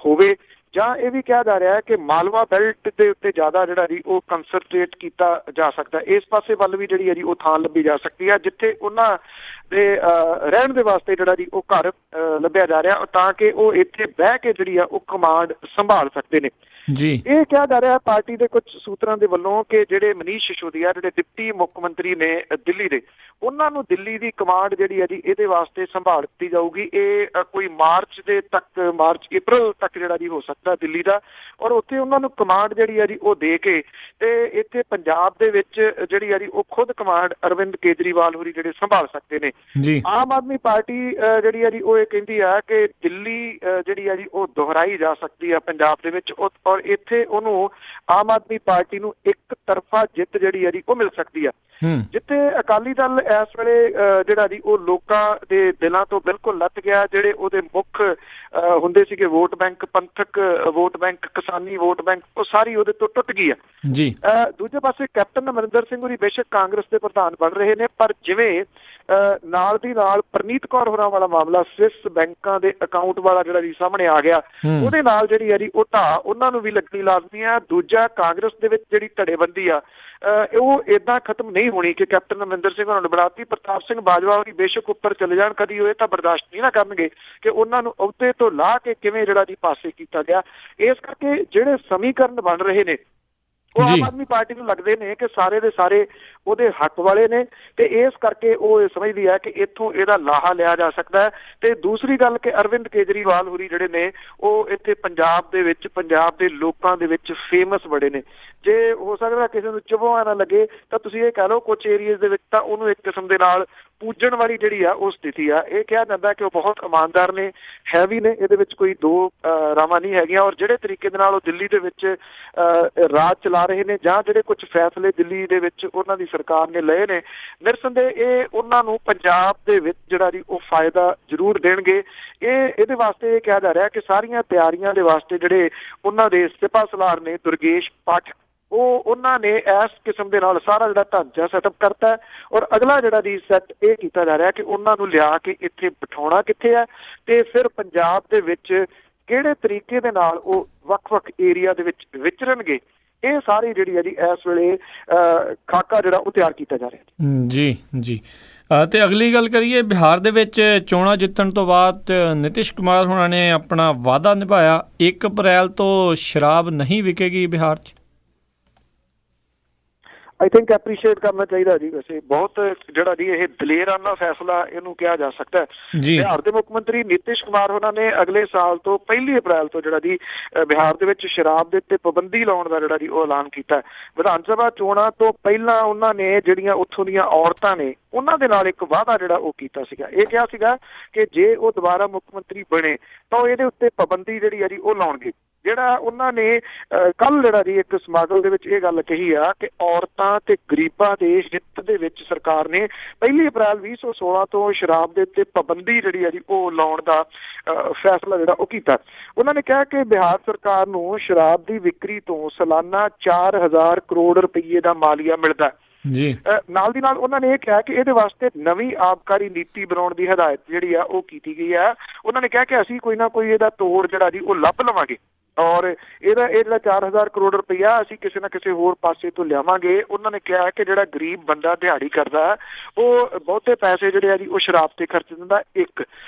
ਹੋਵੇ, ਜਾਂ ਇਹ ਵੀ ਕਿਹਾ ਜਾ ਰਿਹਾ ਹੈ ਕਿ ਮਾਲਵਾ ਬੈਲਟ ਦੇ ਉੱਤੇ ਜ਼ਿਆਦਾ ਜਿਹੜਾ ਜੀ ਉਹ ਕੰਸਨਟਰੇਟ ਕੀਤਾ ਜਾ ਸਕਦਾ। ਇਸ ਪਾਸੇ ਵੱਲ ਵੀ ਜਿਹੜੀ ਹੈ ਜੀ ਉਹ ਥਾਂ ਲੱਭੀ ਜਾ ਸਕਦੀ ਹੈ ਜਿੱਥੇ ਉਹਨਾਂ ਦੇ ਰਹਿਣ ਦੇ ਵਾਸਤੇ ਜਿਹੜਾ ਜੀ ਉਹ ਘਰ ਲੱਭਿਆ ਜਾ ਰਿਹਾ, ਤਾਂ ਕਿ ਉਹ ਇੱਥੇ ਬਹਿ ਕੇ ਜਿਹੜੀ ਆ ਉਹ ਕਮਾਂਡ ਸੰਭਾਲ ਸਕਦੇ ਨੇ। ਇਹ ਕਿਹਾ ਜਾ ਰਿਹਾ ਪਾਰਟੀ ਦੇ ਕੁਝ ਸੂਤਰਾਂ ਦੇ ਵੱਲੋਂ ਕਿ ਜਿਹੜੇ ਮਨੀਸ਼ ਸਿਸੋਦੀਆ ਜਿਹੜੇ ਡਿਪਟੀ ਮੁੱਖ ਮੰਤਰੀ ਨੇ ਦਿੱਲੀ ਦੇ, ਉਹਨਾਂ ਨੂੰ ਦਿੱਲੀ ਦੀ ਕਮਾਂਡ ਜਿਹੜੀ ਹੈ ਜੀ ਇਹਦੇ ਵਾਸਤੇ ਸੰਭਾਲ ਦਿੱਤੀ ਜਾਊਗੀ। ਇਹ ਕੋਈ ਮਾਰਚ ਅਪ੍ਰੈਲ ਤੱਕ ਜਿਹੜਾ ਜੀ ਹੋ ਸਕਦਾ ਦਿੱਲੀ ਦਾ, ਔਰ ਉੱਥੇ ਉਹਨਾਂ ਨੂੰ ਕਮਾਂਡ ਜਿਹੜੀ ਹੈ ਜੀ ਉਹ ਦੇ ਕੇ ਤੇ ਇੱਥੇ ਪੰਜਾਬ ਦੇ ਵਿੱਚ ਜਿਹੜੀ ਹੈ ਜੀ ਉਹ ਖੁਦ ਕਮਾਂਡ ਅਰਵਿੰਦ ਕੇਜਰੀਵਾਲ ਹੋਰੀ ਜਿਹੜੇ ਸੰਭਾਲ ਸਕਦੇ ਨੇ। ਆਮ ਆਦਮੀ ਪਾਰਟੀ ਜਿਹੜੀ ਹੈ ਜੀ ਉਹ ਇਹ ਕਹਿੰਦੀ ਆ ਕਿ ਦਿੱਲੀ ਜਿਹੜੀ ਹੈ ਜੀ ਉਹ ਦੁਹਰਾਈ ਜਾ ਸਕਦੀ ਆ ਪੰਜਾਬ ਦੇ ਵਿੱਚ, ਔਰ ਇੱਥੇ ਉਹਨੂੰ ਆਮ ਆਦਮੀ ਪਾਰਟੀ ਨੂੰ ਇੱਕ ਤਰਫਾ ਜਿੱਤ ਜਿਹੜੀ ਹੈ ਜੀ ਉਹ ਮਿਲ ਸਕਦੀ ਆ। ਜਿੱਥੇ ਅਕਾਲੀ ਦਲ ਇਸ ਵੇਲੇ ਜਿਹੜਾ ਜੀ ਉਹ ਲੋਕਾਂ ਦੇ ਦਿਲਾਂ ਤੋਂ ਬਿਲਕੁਲ ਲੱਥ ਗਿਆ, ਜਿਹੜੇ ਉਹਦੇ ਮੁੱਖ ਹੁੰਦੇ ਸੀਗੇ ਵੋਟ ਬੈਂਕ, ਪੰਥਕ ਵੋਟ ਬੈਂਕ, ਕਿਸਾਨੀ ਵੋਟ ਬੈਂਕ, ਉਹ ਸਾਰੀ ਉਹਦੇ ਤੋਂ ਟੁੱਟ ਗਈ ਆ। ਦੂਜੇ ਪਾਸੇ ਕੈਪਟਨ ਅਮਰਿੰਦਰ ਸਿੰਘ ਹੋਰੀ ਬੇਸ਼ੱਕ ਕਾਂਗਰਸ ਦੇ ਪ੍ਰਧਾਨ ਬਣ ਰਹੇ ਨੇ, ਪਰ ਜਿਵੇਂ ਨਾਲ ਦੀ ਨਾਲ ਪ੍ਰਨੀਤ ਕੌਰ ਹੋਰਾਂ ਵਾਲਾ ਮਾਮਲਾ ਸਵਿਸ ਬੈਂਕਾਂ ਦੇ ਅਕਾਊਂਟ ਵਾਲਾ ਜਿਹੜਾ ਜੀ ਸਾਹਮਣੇ ਆ ਗਿਆ, ਉਹਦੇ ਨਾਲ ਜਿਹੜੀ ਹੈ ਜੀ ਉਹ ਢਾਹ ਉਹਨਾਂ ਨੂੰ ਵੀ ਲੱਗਣੀ ਲਾਜ਼ਮੀ ਆ। ਦੂਜਾ, ਕਾਂਗਰਸ ਦੇ ਵਿੱਚ ਜਿਹੜੀ ਧੜੇਬੰਦੀ ਆ ਉਹ ਏਦਾਂ ਖਤਮ ਨਹੀਂ ਹੋਣੀ ਕਿ ਕੈਪਟਨ ਅਮਰਿੰਦਰ ਸਿੰਘ ਉਹਨਾਂ ਨੂੰ ਬਣਾਤੀ। ਪ੍ਰਤਾਪ ਸਿੰਘ ਬਾਜਵਾ ਵੀ ਬੇਸ਼ੱਕ ਉੱਪਰ ਚਲੇ ਜਾਣ, ਕਦੀ ਉਹ ਇਹ ਤਾਂ ਬਰਦਾਸ਼ਤ ਨਹੀਂ ਨਾ ਕਰਨਗੇ ਕਿ ਉਹਨਾਂ ਨੂੰ ਅਹੁਦੇ ਤੋਂ ਲਾਹ ਕੇ ਕਿਵੇਂ ਜਿਹੜਾ ਜੀ ਪਾਸੇ ਕੀਤਾ ਗਿਆ। ਇਸ ਕਰਕੇ ਜਿਹੜੇ ਸਮੀਕਰਨ ਬਣ ਰਹੇ ਨੇ ਉਹ ਆਮ ਆਦਮੀ ਪਾਰਟੀ ਨੂੰ ਲੱਗਦੇ ਨੇ ਕਿ ਸਾਰੇ ਦੇ ਸਾਰੇ ਉਹਦੇ ਹੱਕ ਵਾਲੇ ਨੇ, ਤੇ ਇਸ ਕਰਕੇ ਉਹ ਇਹ ਸਮਝਦੀ ਹੈ ਕਿ ਇੱਥੋਂ ਇਹਦਾ ਲਾਹਾ ਲਿਆ ਜਾ ਸਕਦਾ ਹੈ। ਤੇ ਦੂਸਰੀ ਗੱਲ ਕਿ ਅਰਵਿੰਦ ਕੇਜਰੀਵਾਲ ਹੋਰੀ ਜਿਹੜੇ ਨੇ ਉਹ ਇੱਥੇ ਪੰਜਾਬ ਦੇ ਵਿੱਚ ਪੰਜਾਬ ਦੇ ਲੋਕਾਂ ਦੇ ਵਿੱਚ ਫੇਮਸ ਬੜੇ ਨੇ। ਜੇ ਹੋ ਸਕਦਾ ਕਿਸੇ ਨੂੰ ਚੁਭਵਾ ਨਾ ਲੱਗੇ ਤਾਂ ਤੁਸੀਂ ਇਹ ਕਹਿ ਲਓ ਕੁਝ ਏਰੀਆਜ਼ ਦੇ ਵਿੱਚ ਤਾਂ ਉਹਨੂੰ ਇੱਕ ਕਿਸਮ ਦੇ ਨਾਲ ਪੂਜਣ ਵਾਲੀ ਜਿਹੜੀ ਆ ਉਹ ਸਥਿਤੀ ਆ। ਇਹ ਕਿਹਾ ਜਾਂਦਾ ਕਿ ਉਹ ਬਹੁਤ ਇਮਾਨਦਾਰ ਨੇ, ਹੈ ਵੀ ਨੇ, ਇਹਦੇ ਵਿੱਚ ਕੋਈ ਦੋ ਰਾਵਾਂ ਨਹੀਂ ਹੈਗੀਆਂ। ਔਰ ਜਿਹੜੇ ਤਰੀਕੇ ਦੇ ਨਾਲ ਉਹ ਦਿੱਲੀ ਦੇ ਵਿੱਚ ਰਾਜ ਚਲਾ ਰਹੇ ਨੇ ਜਾਂ ਜਿਹੜੇ ਕੁਝ ਫੈਸਲੇ ਦਿੱਲੀ ਦੇ ਵਿੱਚ ਉਹਨਾਂ ਦੀ ਸਰਕਾਰ ਨੇ ਲਏ ਨੇ, ਨਿਰਸੰਦੇਹ ਇਹ ਉਹਨਾਂ ਨੂੰ ਪੰਜਾਬ ਦੇ ਵਿੱਚ ਜਿਹੜਾ ਜੀ ਉਹ ਫਾਇਦਾ ਜ਼ਰੂਰ ਦੇਣਗੇ। ਇਹਦੇ ਵਾਸਤੇ ਇਹ ਕਿਹਾ ਜਾ ਰਿਹਾ ਕਿ ਸਾਰੀਆਂ ਤਿਆਰੀਆਂ ਦੇ ਵਾਸਤੇ ਜਿਹੜੇ ਉਹਨਾਂ ਦੇ ਸਿਪਾਹ ਸਲਾਰ ਨੇ ਦੁਰਗੇਸ਼ ਪਾਠਕ, ਉਹਨਾਂ ਨੇ ਇਸ ਕਿਸਮ ਦੇ ਨਾਲ ਸਾਰਾ ਜਿਹੜਾ ਢਾਂਚਾ ਸੈਟਅਪ ਕਰਤਾ ਹੈ। ਔਰ ਅਗਲਾ ਜਿਹੜਾ ਦੀ ਸੈੱਟ ਇਹ ਕੀਤਾ ਜਾ ਰਿਹਾ ਕਿ ਉਹਨਾਂ ਨੂੰ ਲਿਆ ਕੇ ਇੱਥੇ ਬਿਠਾਉਣਾ ਕਿੱਥੇ ਹੈ ਤੇ ਫਿਰ ਪੰਜਾਬ ਦੇ ਵਿੱਚ ਕਿਹੜੇ ਤਰੀਕੇ ਦੇ ਨਾਲ ਉਹ ਵੱਖ-ਵੱਖ ਏਰੀਆ ਦੇ ਵਿੱਚ ਵਿਚਰਨਗੇ। ਇਹ ਸਾਰੀ ਜਿਹੜੀ ਹੈ ਜੀ ਇਸ ਵੇਲੇ ਖਾਕਾ ਜਿਹੜਾ ਉਹ ਤਿਆਰ ਕੀਤਾ ਜਾ ਰਿਹਾ ਜੀ ਜੀ। ਤੇ ਅਗਲੀ ਗੱਲ ਕਰੀਏ, ਬਿਹਾਰ ਦੇ ਵਿੱਚ ਚੋਣਾਂ ਜਿੱਤਣ ਤੋਂ ਬਾਅਦ ਨਿਤਿਸ਼ ਕੁਮਾਰ ਹੋਣਾ ਨੇ ਆਪਣਾ ਵਾਅਦਾ ਨਿਭਾਇਆ, 1 ਅਪ੍ਰੈਲ ਤੋਂ ਸ਼ਰਾਬ ਨਹੀਂ ਵਿਕੇਗੀ ਬਿਹਾਰ 'ਚ। ਆਈ ਥਿੰਕ ਐਪਰੀਸ਼ੀਏਟ ਕਰਨਾ ਚਾਹੀਦਾ ਜੀ। ਵੈਸੇ ਬਹੁਤ ਜਿਹੜਾ ਜੀ ਇਹ ਦਲੇਰਾਨਾ ਫੈਸਲਾ ਇਹਨੂੰ ਕਿਹਾ ਜਾ ਸਕਦਾ ਹੈ। ਬਿਹਾਰ ਦੇ ਮੁੱਖ ਮੰਤਰੀ ਨਿਤਿਸ਼ ਕੁਮਾਰ ਉਹਨਾਂ ਨੇ ਅਗਲੇ ਸਾਲ ਤੋਂ 1 ਅਪ੍ਰੈਲ ਤੋਂ ਜਿਹੜਾ ਜੀ ਬਿਹਾਰ ਦੇ ਵਿੱਚ ਸ਼ਰਾਬ ਦੇ ਉੱਤੇ ਪਾਬੰਦੀ ਲਾਉਣ ਦਾ ਜਿਹੜਾ ਜੀ ਉਹ ਐਲਾਨ ਕੀਤਾ। ਵਿਧਾਨ ਸਭਾ ਚੋਣਾਂ ਤੋਂ ਪਹਿਲਾਂ ਉਹਨਾਂ ਨੇ ਜਿਹੜੀਆਂ ਉੱਥੋਂ ਦੀਆਂ ਔਰਤਾਂ ਨੇ ਉਹਨਾਂ ਦੇ ਨਾਲ ਇੱਕ ਵਾਅਦਾ ਜਿਹੜਾ ਉਹ ਕੀਤਾ ਸੀਗਾ। ਇਹ ਕਿਹਾ ਸੀਗਾ ਕਿ ਜੇ ਉਹ ਦੁਬਾਰਾ ਮੁੱਖ ਮੰਤਰੀ ਬਣੇ ਤਾਂ ਉਹ ਇਹਦੇ ਉੱਤੇ ਪਾਬੰਦੀ ਜਿਹੜੀ ਹੈ ਜੀ ਉਹ ਲਾਉਣਗੇ। ਜਿਹੜਾ ਉਹਨਾਂ ਨੇ ਕੱਲ੍ਹ ਜਿਹੜਾ ਜੀ ਇੱਕ ਸਮਾਗਮ ਦੇ ਵਿੱਚ ਇਹ ਗੱਲ ਕਹੀ ਆ ਕਿ ਔਰਤਾਂ ਤੇ ਗਰੀਬਾਂ ਦੇ ਹਿੱਤ ਦੇ ਵਿੱਚ ਸਰਕਾਰ ਨੇ 1 ਅਪ੍ਰੈਲ 2016 ਤੋਂ ਸ਼ਰਾਬ ਦੇ ਉੱਤੇ ਪਾਬੰਦੀ ਜਿਹੜੀ ਹੈ ਜੀ ਉਹ ਲਾਉਣ ਦਾ ਫੈਸਲਾ ਜਿਹੜਾ ਉਹ ਕੀਤਾ। ਉਹਨਾਂ ਨੇ ਕਿਹਾ ਕਿ ਬਿਹਾਰ ਸਰਕਾਰ ਨੂੰ ਸ਼ਰਾਬ ਦੀ ਵਿਕਰੀ ਤੋਂ ਸਾਲਾਨਾ 4000 ਕਰੋੜ ਰੁਪਈਏ ਦਾ ਮਾਲੀਆ ਮਿਲਦਾ ਜੀ। ਨਾਲ ਦੀ ਨਾਲ ਉਹਨਾਂ ਨੇ ਇਹ ਕਿਹਾ ਕਿ ਇਹਦੇ ਵਾਸਤੇ ਨਵੀਂ ਆਬਕਾਰੀ ਨੀਤੀ ਬਣਾਉਣ ਦੀ ਹਦਾਇਤ ਜਿਹੜੀ ਆ ਉਹ ਕੀਤੀ ਗਈ ਆ। ਉਹਨਾਂ ਨੇ ਕਿਹਾ ਕਿ ਅਸੀਂ ਕੋਈ ਨਾ ਕੋਈ ਇਹਦਾ ਤੋੜ ਜਿਹੜਾ ਜੀ ਉਹ ਲੱਭ ਲਵਾਂਗੇ ਔਰ ਇਹ ਜਿਹੜਾ 4000 ਕਰੋੜ ਰੁਪਈਆ ਅਸੀਂ ਕਿਸੇ ਨਾ ਕਿਸੇ ਹੋਰ ਪਾਸੇ ਤੋਂ ਲਿਆਵਾਂਗੇ। ਉਹਨਾਂ ਨੇ ਕਿਹਾ ਕਿ ਜਿਹੜਾ ਗਰੀਬ ਬੰਦਾ ਦਿਹਾੜੀ ਕਰਦਾ ਉਹ ਬਹੁਤੇ ਪੈਸੇ ਜਿਹੜੇ ਆ ਜੀ ਉਹ ਸ਼ਰਾਬ ਤੇ ਖਰਚ ਦਿੰਦਾ। ਇੱਕ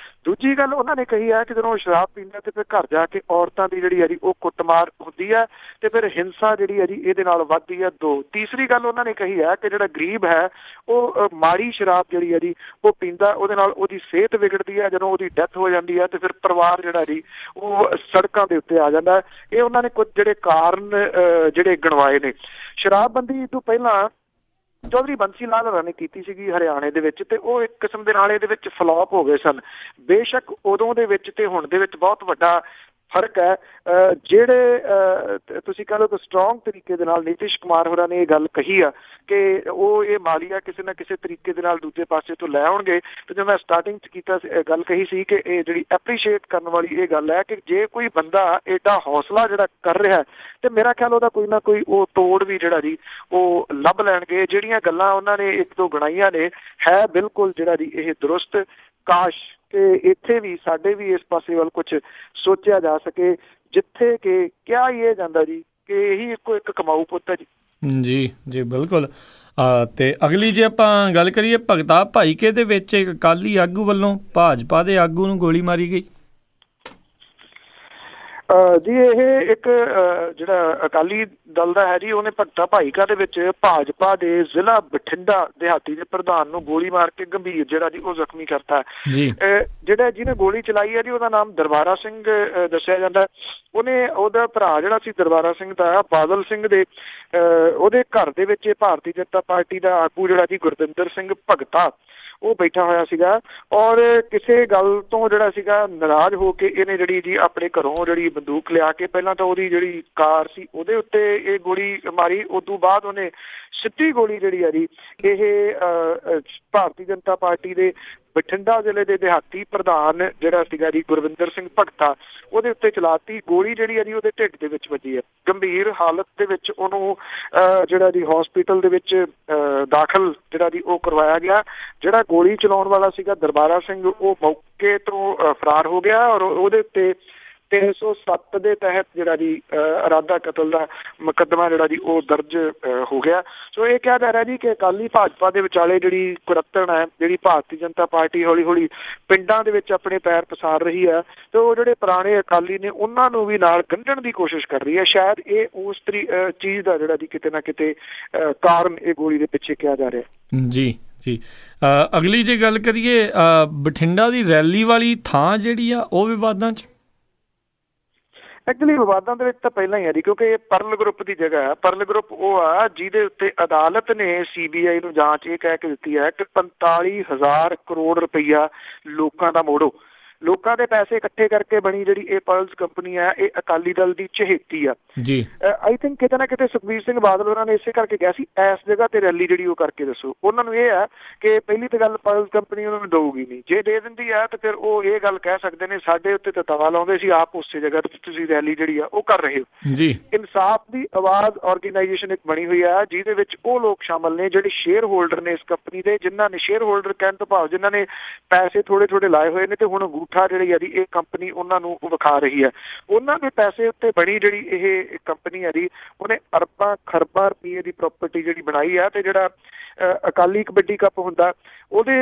ਦੂਜੀ ਗੱਲ ਉਹਨਾਂ ਨੇ ਕਹੀ ਹੈ ਕਿ ਜਦੋਂ ਉਹ ਸ਼ਰਾਬ ਪੀਂਦਾ ਤੇ ਫਿਰ ਘਰ ਜਾ ਕੇ ਔਰਤਾਂ ਦੀ ਜਿਹੜੀ ਹੈ ਜੀ ਉਹ ਕੁੱਟਮਾਰ ਹੁੰਦੀ ਹੈ ਤੇ ਫਿਰ ਹਿੰਸਾ ਜਿਹੜੀ ਹੈ ਜੀ ਇਹਦੇ ਨਾਲ ਵੱਧਦੀ ਹੈ। ਦੋ, ਤੀਸਰੀ ਗੱਲ ਉਹਨਾਂ ਨੇ ਕਹੀ ਹੈ ਕਿ ਜਿਹੜਾ ਗਰੀਬ ਹੈ ਉਹ ਮਾੜੀ ਸ਼ਰਾਬ ਜਿਹੜੀ ਹੈ ਜੀ ਉਹ ਪੀਂਦਾ, ਉਹਦੇ ਨਾਲ ਉਹਦੀ ਸਿਹਤ ਵਿਗੜਦੀ ਹੈ। ਜਦੋਂ ਉਹਦੀ ਡੈਥ ਹੋ ਜਾਂਦੀ ਹੈ ਤੇ ਫਿਰ ਪਰਿਵਾਰ ਜਿਹੜਾ ਜੀ ਉਹ ਸੜਕਾਂ ਦੇ ਉੱਤੇ ਆ ਜਾਂਦਾ। ਇਹ ਉਹਨਾਂ ਨੇ ਕੁਝ ਜਿਹੜੇ ਕਾਰਨ ਜਿਹੜੇ ਗਿਣਵਾਏ ਨੇ। ਸ਼ਰਾਬਬੰਦੀ ਤੋਂ ਪਹਿਲਾਂ ਚੌਧਰੀ ਬੰਸੀ ਲਾਲ ਹੋਰਾਂ ਨੇ ਕੀਤੀ ਸੀਗੀ ਹਰਿਆਣੇ ਦੇ ਵਿੱਚ ਤੇ ਉਹ ਇੱਕ ਕਿਸਮ ਦੇ ਨਾਲ ਇਹਦੇ ਵਿੱਚ ਫਲॉप ਹੋ ਗਏ ਸਨ। ਬੇਸ਼ੱਕ ਉਦੋਂ ਦੇ ਵਿੱਚ ਤੇ ਹੁਣ ਦੇ ਵਿੱਚ ਬਹੁਤ ਵੱਡਾ ਫਰਕ ਹੈ। ਜਿਹੜੇ ਤੁਸੀਂ ਕਹਿ ਲਓ ਕਿ ਸਟਰੋਂਗ ਤਰੀਕੇ ਦੇ ਨਾਲ ਨਿਤਿਸ਼ ਕੁਮਾਰ ਹੋਰਾਂ ਨੇ ਇਹ ਗੱਲ ਕਹੀ ਆ ਕਿ ਉਹ ਇਹ ਮਾਲੀਆ ਕਿਸੇ ਨਾ ਕਿਸੇ ਤਰੀਕੇ ਦੇ ਨਾਲ ਦੂਜੇ ਪਾਸੇ ਤੋਂ ਲੈ ਆਉਣਗੇ। ਤੇ ਜਦੋਂ ਮੈਂ ਸਟਾਰਟਿੰਗ 'ਚ ਕੀਤਾ ਗੱਲ ਕਹੀ ਸੀ ਕਿ ਇਹ ਜਿਹੜੀ ਐਪਰੀਸ਼ੀਏਟ ਕਰਨ ਵਾਲੀ ਇਹ ਗੱਲ ਹੈ ਕਿ ਜੇ ਕੋਈ ਬੰਦਾ ਏਡਾ ਹੌਸਲਾ ਜਿਹੜਾ ਕਰ ਰਿਹਾ ਤੇ ਮੇਰਾ ਖਿਆਲ ਉਹਦਾ ਕੋਈ ਨਾ ਕੋਈ ਉਹ ਤੋੜ ਵੀ ਜਿਹੜਾ ਜੀ ਉਹ ਲੱਭ ਲੈਣਗੇ। ਜਿਹੜੀਆਂ ਗੱਲਾਂ ਉਹਨਾਂ ਨੇ ਇੱਕ ਦੋ ਗਣਾਈਆਂ ਨੇ ਹੈ ਬਿਲਕੁਲ ਜਿਹੜਾ ਜੀ ਇਹ ਦਰੁਸਤ। ਕਾਸ਼ ਕਿ ਇੱਥੇ ਵੀ ਸਾਡੇ ਵੀ ਇਸ ਪਾਸੇ ਵੱਲ ਕੁਝ ਸੋਚਿਆ ਜਾ ਸਕੇ ਜਿੱਥੇ ਕਿ ਕਿਹਾ ਹੀ ਇਹ ਜਾਂਦਾ ਜੀ ਕਿ ਇਹੀ ਇੱਕੋ ਇੱਕ ਕਮਾਊ ਪੁੱਤ ਹੈ ਜੀ। ਜੀ ਜੀ ਬਿਲਕੁਲ। ਤੇ ਅਗਲੀ ਜੇ ਆਪਾਂ ਗੱਲ ਕਰੀਏ ਭਗਤਾ ਭਾਈਕੇ ਦੇ ਵਿੱਚ ਇੱਕ ਅਕਾਲੀ ਆਗੂ ਵੱਲੋਂ ਭਾਜਪਾ ਦੇ ਆਗੂ ਨੂੰ ਗੋਲੀ ਮਾਰੀ ਗਈ। ਜੀ ਇਹ ਇੱਕ ਜਿਹੜਾ ਅਕਾਲੀ ਦਲ ਦਾ ਹੈ ਜੀ ਉਹਨੇ ਭਗਤਾ ਭਾਈਕਾ ਦੇ ਵਿੱਚ ਭਾਜਪਾ ਦੇ ਜ਼ਿਲ੍ਹਾ ਬਠਿੰਡਾ ਦਿਹਾਤੀ ਦੇ ਪ੍ਰਧਾਨ ਨੂੰ ਗੋਲੀ ਮਾਰ ਕੇ ਗੰਭੀਰ ਜਿਹੜਾ ਜੀ ਉਹ ਜ਼ਖਮੀ ਕਰਤਾ। ਜਿਹੜਾ ਜਿਹਨੇ ਗੋਲੀ ਚਲਾਈ ਹੈ ਜੀ ਉਹਦਾ ਨਾਮ ਦਰਬਾਰਾ ਸਿੰਘ ਦੱਸਿਆ ਜਾਂਦਾ। ਉਹਦਾ ਭਰਾ ਜਿਹੜਾ ਸੀ ਦਰਬਾਰਾ ਸਿੰਘ ਦਾ ਬਾਦਲ ਸਿੰਘ ਦੇ ਉਹਦੇ ਘਰ ਦੇ ਵਿੱਚ ਭਾਰਤੀ ਜਨਤਾ ਪਾਰਟੀ ਦਾ ਆਗੂ ਜਿਹੜਾ ਜੀ ਗੁਰਦਿੰਦਰ ਸਿੰਘ ਭਗਤਾ ਉਹ ਬੈਠਾ ਹੋਇਆ ਸੀਗਾ ਔਰ ਕਿਸੇ ਗੱਲ ਤੋਂ ਜਿਹੜਾ ਸੀਗਾ ਨਾਰਾਜ਼ ਹੋ ਕੇ ਇਹਨੇ ਜਿਹੜੀ ਜੀ ਆਪਣੇ ਘਰੋਂ ਜਿਹੜੀ ਬੰਦੂਕ ਲਿਆ ਕੇ ਪਹਿਲਾਂ ਤਾਂ ਉਹਦੀ ਜਿਹੜੀ ਕਾਰ ਸੀ ਉਹਦੇ ਉੱਤੇ ਇਹ ਗੋਲੀ ਮਾਰੀ। ਉਦੋਂ ਬਾਅਦ ਉਹਨੇ ਸਿੱਧੀ ਗੋਲੀ ਜਿਹੜੀ ਆ ਜੀ ਇਹ ਭਾਰਤੀ ਜਨਤਾ ਪਾਰਟੀ ਦੇ ਬਠਿੰਡਾ ਜ਼ਿਲ੍ਹੇ ਦੇ ਦਿਹਾਤੀ ਪ੍ਰਧਾਨ ਜਿਹੜਾ ਸੀਗਾ ਜੀ ਗੁਰਵਿੰਦਰ ਸਿੰਘ ਭਗਤਾ, ਉਹਦੇ ਉੱਤੇ ਚਲਾਤੀ ਗੋਲੀ ਜਿਹੜੀ ਹੈ ਜੀ ਉਹਦੇ ਢਿੱਡ ਦੇ ਵਿੱਚ ਵੱਜੀ ਹੈ। ਗੰਭੀਰ ਹਾਲਤ ਦੇ ਵਿੱਚ ਉਹਨੂੰ ਜਿਹੜਾ ਜੀ ਹਸਪੀਟਲ ਦੇ ਵਿੱਚ ਦਾਖਲ ਜਿਹੜਾ ਜੀ ਉਹ ਕਰਵਾਇਆ ਗਿਆ। ਜਿਹੜਾ ਗੋਲੀ ਚਲਾਉਣ ਵਾਲਾ ਸੀਗਾ ਦਰਬਾਰਾ ਸਿੰਘ, ਉਹ ਮੌਕੇ ਤੋਂ ਫਰਾਰ ਹੋ ਗਿਆ ਔਰ ਉਹਦੇ ਉੱਤੇ 307 ਦੇ ਤਹਿਤ ਜਿਹੜਾ ਜੀ ਇਰਾਦਾ ਕਤਲ ਦਾ ਮੁਕੱਦਮਾ ਜਿਹੜਾ ਜੀ ਉਹ ਦਰਜ ਹੋ ਗਿਆ। ਸੋ ਇਹ ਕਿਹਾ ਜਾ ਰਿਹਾ ਜੀ ਕਿ ਅਕਾਲੀ ਭਾਜਪਾ ਦੇ ਵਿਚਾਲੇ ਜਿਹੜੀ ਕੁਰੱਤਣ ਹੈ, ਜਿਹੜੀ ਭਾਰਤੀ ਜਨਤਾ ਪਾਰਟੀ ਹੌਲੀ ਹੌਲੀ ਪਿੰਡਾਂ ਦੇ ਵਿੱਚ ਆਪਣੇ ਪੈਰ ਪਸਾਰ ਰਹੀ ਹੈ ਤੇ ਉਹ ਜਿਹੜੇ ਪੁਰਾਣੇ ਅਕਾਲੀ ਨੇ ਉਹਨਾਂ ਨੂੰ ਵੀ ਨਾਲ ਗੰਢਣ ਦੀ ਕੋਸ਼ਿਸ਼ ਕਰ ਰਹੀ ਹੈ। ਸ਼ਾਇਦ ਇਹ ਉਸ ਚੀਜ਼ ਦਾ ਜਿਹੜਾ ਜੀ ਕਿਤੇ ਨਾ ਕਿਤੇ ਕਾਰਨ ਇਹ ਗੋਲੀ ਦੇ ਪਿੱਛੇ ਕਿਹਾ ਜਾ ਰਿਹਾ। ਜੀ ਜੀ, ਅਗਲੀ ਜੇ ਗੱਲ ਕਰੀਏ ਬਠਿੰਡਾ ਦੀ ਰੈਲੀ ਵਾਲੀ ਥਾਂ ਜਿਹੜੀ ਆ ਉਹ ਵਿਵਾਦਾਂ 'ਚ ਐਕਚੁਅਲੀ ਵਿਵਾਦਾਂ ਦੇ ਵਿੱਚ ਤਾਂ ਪਹਿਲਾਂ ਹੀ ਹੈ ਜੀ, ਕਿਉਂਕਿ ਇਹ ਪਰਲ ਗਰੁੱਪ ਦੀ ਜਗ੍ਹਾ ਹੈ। ਪਰਲ ਗਰੁੱਪ ਉਹ ਆ ਜਿਹਦੇ ਉੱਤੇ ਅਦਾਲਤ ਨੇ CBI ਨੂੰ ਜਾਂਚ ਇਹ ਕਹਿ ਕੇ ਦਿੱਤੀ ਹੈ ਕਿ 45,000 ਕਰੋੜ ਰੁਪਈਆ ਲੋਕਾਂ ਦਾ ਮੋੜੋ। ਲੋਕਾਂ ਦੇ ਪੈਸੇ ਇਕੱਠੇ ਕਰਕੇ ਬਣੀ ਜਿਹੜੀ ਇਹ ਪਰਲਸ ਕੰਪਨੀ ਹੈ, ਇਹ ਅਕਾਲੀ ਦਲ ਦੀ ਚਹੇਤੀ ਆ ਜੀ। ਆਈ ਥਿੰਕ ਕਿਤੇ ਨਾ ਕਿਤੇ ਸੁਖਬੀਰ ਸਿੰਘ ਬਾਦਲ ਉਹਨਾਂ ਨੇ ਇਸੇ ਕਰਕੇ ਕਿਹਾ ਸੀ ਇਸ ਜਗ੍ਹਾ ਤੇ ਰੈਲੀ ਜਿਹੜੀ ਉਹ ਕਰਕੇ ਦੱਸੋ। ਉਹਨਾਂ ਨੂੰ ਇਹ ਹੈ ਕਿ ਪਹਿਲੀ ਤਾਂ ਗੱਲ ਪਰਲਸ ਕੰਪਨੀ ਉਹਨਾਂ ਨੂੰ ਦਊਗੀ ਨਹੀਂ, ਜੇ ਦੇ ਦਿੰਦੀ ਹੈ ਤਾਂ ਫਿਰ ਉਹ ਇਹ ਗੱਲ ਕਹਿ ਸਕਦੇ ਨੇ ਸਾਡੇ ਉੱਤੇ ਤਾਂ ਤਵਾ ਲਾਉਂਦੇ ਸੀ, ਆਪ ਉਸੇ ਜਗ੍ਹਾ ਤੇ ਤੁਸੀਂ ਰੈਲੀ ਜਿਹੜੀ ਆ ਉਹ ਕਰ ਰਹੇ ਹੋ ਜੀ। ਇਨਸਾਫ ਦੀ ਆਵਾਜ਼ ਆਰਗੇਨਾਈਜੇਸ਼ਨ ਇੱਕ ਬਣੀ ਹੋਈ ਆ ਜਿਹਦੇ ਵਿੱਚ ਉਹ ਲੋਕ ਸ਼ਾਮਲ ਨੇ ਜਿਹੜੇ ਸ਼ੇਅਰ ਹੋਲਡਰ ਨੇ ਇਸ ਕੰਪਨੀ ਦੇ, ਜਿਨ੍ਹਾਂ ਨੇ ਸ਼ੇਅਰ ਹੋਲਡਰ ਕਹਿਣ ਤੋਂ ਭਾਵ ਜਿਨ੍ਹਾਂ ਨੇ ਪੈਸੇ ਥੋੜੇ ਥੋੜੇ ਲਾਏ ਹੋਏ ਨੇ ਤੇ ਹੁਣ ਜਿਹੜੀ ਆ ਜੀ ਇਹ ਕੰਪਨੀ ਉਹਨਾਂ ਨੂੰ ਵਿਖਾ ਰਹੀ ਹੈ। ਉਹਨਾਂ ਦੇ ਪੈਸੇ ਉੱਤੇ ਬਣੀ ਜਿਹੜੀ ਇਹ ਕੰਪਨੀ ਹੈ ਜੀ ਉਹਨੇ ਅਰਬਾਂ ਖਰਬਾਂ ਰੁਪਏ ਦੀ ਪ੍ਰਾਪਰਟੀ ਜਿਹੜੀ ਬਣਾਈ ਆ ਤੇ ਜਿਹੜਾ ਅਕਾਲੀ ਕਬੱਡੀ ਕੱਪ ਹੁੰਦਾ ਉਹਦੇ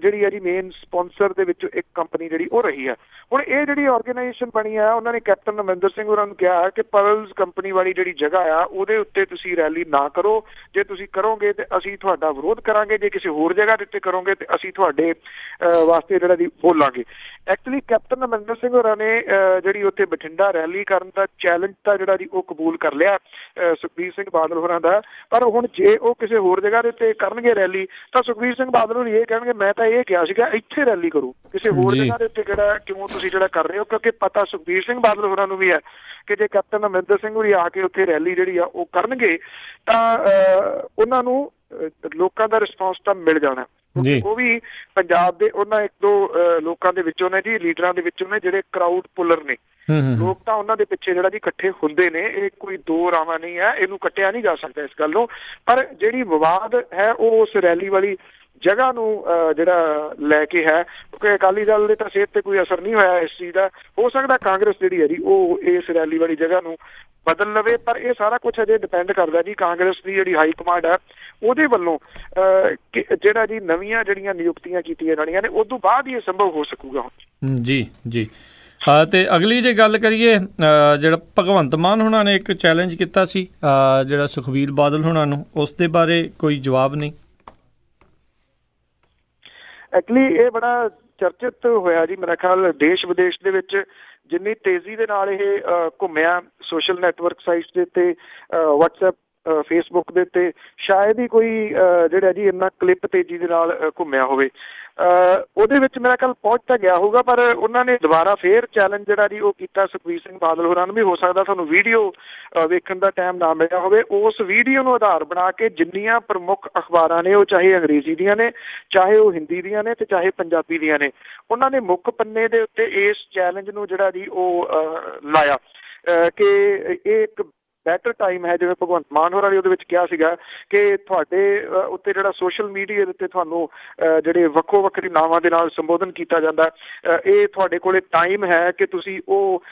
ਜਿਹੜੀ ਹੈ ਜੀ ਮੇਨ ਸਪਾਂਸਰ ਦੇ ਵਿੱਚੋਂ ਇੱਕ ਕੰਪਨੀ ਜਿਹੜੀ ਉਹ ਰਹੀ ਹੈ। ਹੁਣ ਇਹ ਜਿਹੜੀ ਆਰਗੇਨਾਈਜੇਸ਼ਨ ਬਣੀ ਆ ਉਹਨਾਂ ਨੇ ਕੈਪਟਨ ਅਮਰਿੰਦਰ ਸਿੰਘ ਹੋਰਾਂ ਨੂੰ ਕਿਹਾ ਕਿ ਪਰਲਸ ਕੰਪਨੀ ਵਾਲੀ ਜਿਹੜੀ ਜਗ੍ਹਾ ਆ ਉਹਦੇ ਉੱਤੇ ਤੁਸੀਂ ਰੈਲੀ ਨਾ ਕਰੋ, ਜੇ ਤੁਸੀਂ ਕਰੋਗੇ ਤੇ ਅਸੀਂ ਤੁਹਾਡਾ ਵਿਰੋਧ ਕਰਾਂਗੇ, ਜੇ ਕਿਸੇ ਹੋਰ ਜਗ੍ਹਾ ਦੇ ਉੱਤੇ ਕਰੋਗੇ ਤੇ ਅਸੀਂ ਤੁਹਾਡੇ ਵਾਸਤੇ ਜਿਹੜਾ ਦੀ ਬੋਲਾਂਗੇ। ਐਕਚੁਅਲੀ ਕੈਪਟਨ ਅਮਰਿੰਦਰ ਸਿੰਘ ਹੋਰਾਂ ਨੇ ਜਿਹੜੀ ਉੱਥੇ ਬਠਿੰਡਾ ਰੈਲੀ ਕਰਨ ਦਾ ਚੈਲੰਜ ਤਾਂ ਜਿਹੜਾ ਜੀ ਉਹ ਕਬੂਲ ਕਰ ਲਿਆ ਸੁਖਬੀਰ ਸਿੰਘ ਬਾਦਲ ਹੋਰਾਂ ਦਾ, ਪਰ ਹੁਣ ਜੇ ਉਹ ਕਿਸੇ ਹੋਰ ਜਗ੍ਹਾ ਦੇ ਉੱਤੇ ਕਰਨਗੇ ਰੈਲੀ ਤਾਂ ਸੁਖਬੀਰ ਸਿੰਘ ਬਾਦਲ ਹੋਣੀ ਇਹ ਕਹਿਣਗੇ ਮੈਂ ਤਾਂ ਇਹ ਕਿਹਾ ਸੀਗਾ ਇੱਥੇ ਰੈਲੀ ਕਰੋ, ਕਿਸੇ ਹੋਰ ਜਗ੍ਹਾ ਦੇ ਉੱਤੇ ਕਿਹੜਾ ਕਿਉਂ ਤੁਸੀਂ ਜਿਹੜਾ ਕਰ ਰਹੇ ਹੋ। ਕਿਉਂਕਿ ਪਤਾ ਸੁਖਬੀਰ ਸਿੰਘ ਬਾਦਲ ਹੋਰਾਂ ਨੂੰ ਵੀ ਹੈ ਕਿ ਜੇ ਕੈਪਟਨ ਅਮਰਿੰਦਰ ਸਿੰਘ ਹੋਰੀ ਆ ਕੇ ਉੱਥੇ ਰੈਲੀ ਜਿਹੜੀ ਆ ਉਹ ਕਰਨਗੇ ਤਾਂ ਉਹਨਾਂ ਨੂੰ ਲੋਕਾਂ ਦਾ ਰਿਸਪਾਂਸ ਤਾਂ ਮਿਲ ਜਾਣਾ। ਉਹ ਵੀ ਪੰਜਾਬ ਦੇ ਉਹਨਾਂ ਇੱਕ ਦੋ ਲੋਕਾਂ ਦੇ ਵਿੱਚੋਂ ਨੇ ਜੀ, ਲੀਡਰਾਂ ਦੇ ਵਿੱਚੋਂ ਨੇ ਜਿਹੜੇ ਕਰਾਊਡ ਪੁੱਲਰ ਨੇ। ਲੋਕ ਤਾਂ ਉਹਨਾਂ ਦੇ ਪਿੱਛੇ ਜਿਹੜਾ ਜੀ ਇਕੱਠੇ ਹੁੰਦੇ ਨੇ, ਇਹ ਕੋਈ ਦੋ ਰਾਵਾਂ ਨਹੀਂ ਹੈ, ਇਹਨੂੰ ਕੱਟਿਆ ਨਹੀਂ ਜਾ ਸਕਦਾ ਇਸ ਗੱਲ ਨੂੰ। ਪਰ ਜਿਹੜੀ ਵਿਵਾਦ ਹੈ ਉਹ ਉਸ ਰੈਲੀ ਵਾਲੀ ਜਗ੍ਹਾ ਨੂੰ ਜਿਹੜਾ ਲੈ ਕੇ ਹੈ, ਕਿਉਂਕਿ ਅਕਾਲੀ ਦਲ ਦੇ ਤਾਂ ਸਿਹਤ ਤੇ ਕੋਈ ਅਸਰ ਨਹੀਂ ਹੋਇਆ ਇਸ ਚੀਜ਼ ਦਾ। ਹੋ ਸਕਦਾ ਕਾਂਗਰਸ ਜਿਹੜੀ ਹੈ ਜੀ ਉਹ ਇਸ ਰੈਲੀ ਵਾਲੀ ਜਗ੍ਹਾ ਨੂੰ ਬਦਲ ਲਵੇ, ਪਰ ਇਹ ਸਾਰਾ ਕੁਛ ਅਜੇ ਡਿਪੈਂਡ ਕਰਦਾ ਜੀ ਕਾਂਗਰਸ ਦੀ ਜਿਹੜੀ ਹਾਈ ਕਮਾਂਡ ਹੈ ਉਹਦੇ ਵੱਲੋਂ ਜਿਹੜਾ ਜੀ ਨਵੀਆਂ ਜਿਹੜੀਆਂ ਨਿਯੁਕਤੀਆਂ ਕੀਤੀਆਂ ਜਾਣੀਆਂ ਨੇ ਉਸ ਤੋਂ ਬਾਅਦ ਹੀ ਇਹ ਸੰਭਵ ਹੋ ਸਕੂਗਾ। ਜੀ ਜੀ, ਤੇ ਅਗਲੀ ਜੇ ਗੱਲ ਕਰੀਏ ਜਿਹੜਾ ਭਗਵੰਤ ਮਾਨ ਹੋਣਾ ਨੇ ਇੱਕ ਚੈਲੰਜ ਕੀਤਾ ਸੀ ਜਿਹੜਾ ਸੁਖਬੀਰ ਬਾਦਲ ਹੋਣਾ ਨੂੰ, ਉਸ ਦੇ ਬਾਰੇ ਕੋਈ ਜਵਾਬ ਨਹੀਂ। ਐਕਚੁਅਲੀ ਇਹ ਬੜਾ ਚਰਚਿਤ ਹੋਇਆ ਜੀ, ਮੇਰਾ ਖਿਆਲ ਦੇਸ਼ ਵਿਦੇਸ਼ ਦੇ ਵਿੱਚ ਜਿੰਨੀ ਤੇਜ਼ੀ ਦੇ ਨਾਲ ਇਹ ਘੁੰਮਿਆ ਸੋਸ਼ਲ ਨੈਟਵਰਕ ਸਾਈਟਸ ਦੇ ਉੱਤੇ, WhatsApp ਫੇਸਬੁੱਕ ਦੇ ਉੱਤੇ ਸ਼ਾਇਦ ਹੀ ਕੋਈ ਜਿਹੜਾ ਜੀ ਇੰਨਾ ਕਲਿੱਪ ਤੇਜ਼ੀ ਦੇ ਨਾਲ ਘੁੰਮਿਆ ਹੋਵੇ। ਉਹਦੇ ਵਿੱਚ ਮੇਰਾ ਖਿਆਲ ਪਹੁੰਚ ਤਾਂ ਗਿਆ ਹੋਊਗਾ, ਪਰ ਉਹਨਾਂ ਨੇ ਦੁਬਾਰਾ ਫੇਰ ਚੈਲੰਜ ਜਿਹੜਾ ਜੀ ਉਹ ਕੀਤਾ ਸੁਖਬੀਰ ਸਿੰਘ ਬਾਦਲ ਹੋਰਾਂ ਨੂੰ ਵੀ। ਹੋ ਸਕਦਾ ਤੁਹਾਨੂੰ ਵੀਡੀਓ ਵੇਖਣ ਦਾ ਟਾਈਮ ਨਾ ਮਿਲਿਆ ਹੋਵੇ। ਉਸ ਵੀਡੀਓ ਨੂੰ ਆਧਾਰ ਬਣਾ ਕੇ ਜਿੰਨੀਆਂ ਪ੍ਰਮੁੱਖ ਅਖਬਾਰਾਂ ਨੇ, ਉਹ ਚਾਹੇ ਅੰਗਰੇਜ਼ੀ ਦੀਆਂ ਨੇ, ਚਾਹੇ ਉਹ ਹਿੰਦੀ ਦੀਆਂ ਨੇ ਤੇ ਚਾਹੇ ਪੰਜਾਬੀ ਦੀਆਂ ਨੇ, ਉਹਨਾਂ ਨੇ ਮੁੱਖ ਪੰਨੇ ਦੇ ਉੱਤੇ ਇਸ ਚੈਲੰਜ ਨੂੰ ਜਿਹੜਾ ਜੀ ਉਹ ਲਾਇਆ ਕਿ ਇਹ ਇੱਕ ਬੈਟਰ ਟਾਈਮ ਹੈ। ਜਿਵੇਂ ਭਗਵੰਤ ਮਾਨ ਹੋਰਾਂ ਨੇ ਉਹਦੇ ਵਿੱਚ ਕਿਹਾ ਸੀਗਾ ਕਿ ਤੁਹਾਡੇ ਉੱਤੇ ਜਿਹੜਾ ਸੋਸ਼ਲ ਮੀਡੀਆ ਦੇ ਉੱਤੇ ਤੁਹਾਨੂੰ ਜਿਹੜੇ ਵੱਖੋ ਵੱਖਰੇ ਨਾਵਾਂ ਦੇ ਨਾਲ ਸੰਬੋਧਨ ਕੀਤਾ ਜਾਂਦਾ, ਇਹ ਤੁਹਾਡੇ ਕੋਲੇ ਟਾਈਮ ਹੈ ਕਿ ਤੁਸੀਂ ਉਹ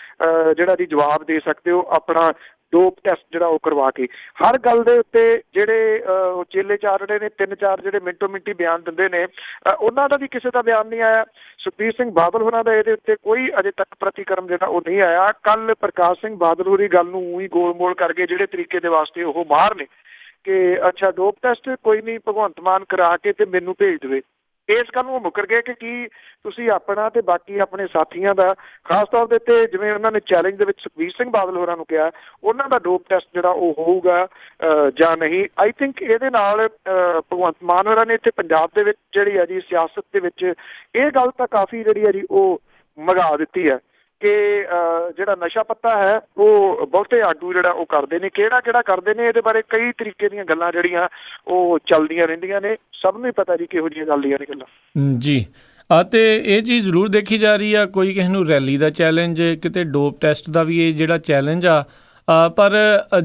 ਜਿਹੜਾ ਦੀ ਜਵਾਬ ਦੇ ਸਕਦੇ ਹੋ ਆਪਣਾ ਡੋਪ ਟੈਸਟ ਜਿਹੜਾ ਉਹ ਕਰਵਾ ਕੇ। ਹਰ ਗੱਲ ਦੇ ਉੱਤੇ ਜਿਹੜੇ ਚੇਲੇ ਚਾਰੜੇ ਨੇ, ਤਿੰਨ ਚਾਰ ਜਿਹੜੇ ਮਿੰਟੋ ਮਿੰਟੀ ਬਿਆਨ ਦਿੰਦੇ ਨੇ, ਉਹਨਾਂ ਦਾ ਵੀ ਕਿਸੇ ਦਾ ਬਿਆਨ ਨਹੀਂ ਆਇਆ। ਸੁਖਬੀਰ ਸਿੰਘ ਬਾਦਲ ਹੋਰਾਂ ਦਾ ਇਹਦੇ ਉੱਤੇ ਕੋਈ ਅਜੇ ਤੱਕ ਪ੍ਰਤੀਕਰਮ ਜਿਹੜਾ ਉਹ ਨਹੀਂ ਆਇਆ। ਕੱਲ ਪ੍ਰਕਾਸ਼ ਸਿੰਘ ਬਾਦਲ ਹੋਰੀ ਗੱਲ ਨੂੰ ਉਹੀ ਗੋਲ ਮੋਲ ਕਰਕੇ ਜਿਹੜੇ ਤਰੀਕੇ ਦੇ ਵਾਸਤੇ ਉਹ ਮਾਰ ਨੇ ਕਿ ਅੱਛਾ ਡੋਪ ਟੈਸਟ ਕੋਈ ਨਹੀਂ, ਭਗਵੰਤ ਮਾਨ ਕਰਾ ਕੇ ਤੇ ਮੈਨੂੰ ਭੇਜ ਦੇਵੇ। ਇਸ ਗੱਲ ਨੂੰ ਉਹ ਮੁੱਕਰ ਗਏ ਕਿ ਕੀ ਤੁਸੀਂ ਆਪਣਾ ਤੇ ਬਾਕੀ ਆਪਣੇ ਸਾਥੀਆਂ ਦਾ, ਖਾਸ ਤੌਰ ਦੇ ਉੱਤੇ ਜਿਵੇਂ ਉਹਨਾਂ ਨੇ ਚੈਲੰਜ ਦੇ ਵਿੱਚ ਸੁਖਬੀਰ ਸਿੰਘ ਬਾਦਲ ਹੋਰਾਂ ਨੂੰ ਕਿਹਾ, ਉਹਨਾਂ ਦਾ ਡੋਪ ਟੈਸਟ ਜਿਹੜਾ ਉਹ ਹੋਊਗਾ ਜਾਂ ਨਹੀਂ। ਆਈ ਥਿੰਕ ਇਹਦੇ ਨਾਲ ਭਗਵੰਤ ਮਾਨ ਹੋਰਾਂ ਨੇ ਇੱਥੇ ਪੰਜਾਬ ਦੇ ਵਿੱਚ ਜਿਹੜੀ ਹੈ ਜੀ ਸਿਆਸਤ ਦੇ ਵਿੱਚ ਇਹ ਗੱਲ ਤਾਂ ਕਾਫੀ ਜਿਹੜੀ ਹੈ ਜੀ ਉਹ ਮਗਾ ਦਿੱਤੀ ਹੈ ਕਿ ਜਿਹੜਾ ਨਸ਼ਾ ਪੱਤਾ ਹੈ ਉਹ ਬਹੁਤੇ ਆਗੂ ਜਿਹੜਾ ਉਹ ਕਰਦੇ ਨੇ। ਕਿਹੜਾ ਕਰਦੇ ਨੇ ਇਹਦੇ ਬਾਰੇ ਕਈ ਤਰੀਕੇ ਦੀਆਂ ਗੱਲਾਂ ਜਿਹੜੀਆਂ ਉਹ ਚੱਲਦੀਆਂ ਰਹਿੰਦੀਆਂ ਨੇ, ਸਭ ਨੂੰ ਹੀ ਪਤਾ ਜੀ ਕਿਹੋ ਜਿਹੀਆਂ ਚੱਲਦੀਆਂ ਨੇ ਗੱਲਾਂ। ਜੀ, ਅਤੇ ਇਹ ਚੀਜ਼ ਜ਼ਰੂਰ ਦੇਖੀ ਜਾ ਰਹੀ ਆ, ਕੋਈ ਕਿਸੇ ਨੂੰ ਰੈਲੀ ਦਾ ਚੈਲੰਜ, ਕਿਤੇ ਡੋਪ ਟੈਸਟ ਦਾ ਵੀ ਇਹ ਜਿਹੜਾ ਚੈਲੰਜ ਆ, ਪਰ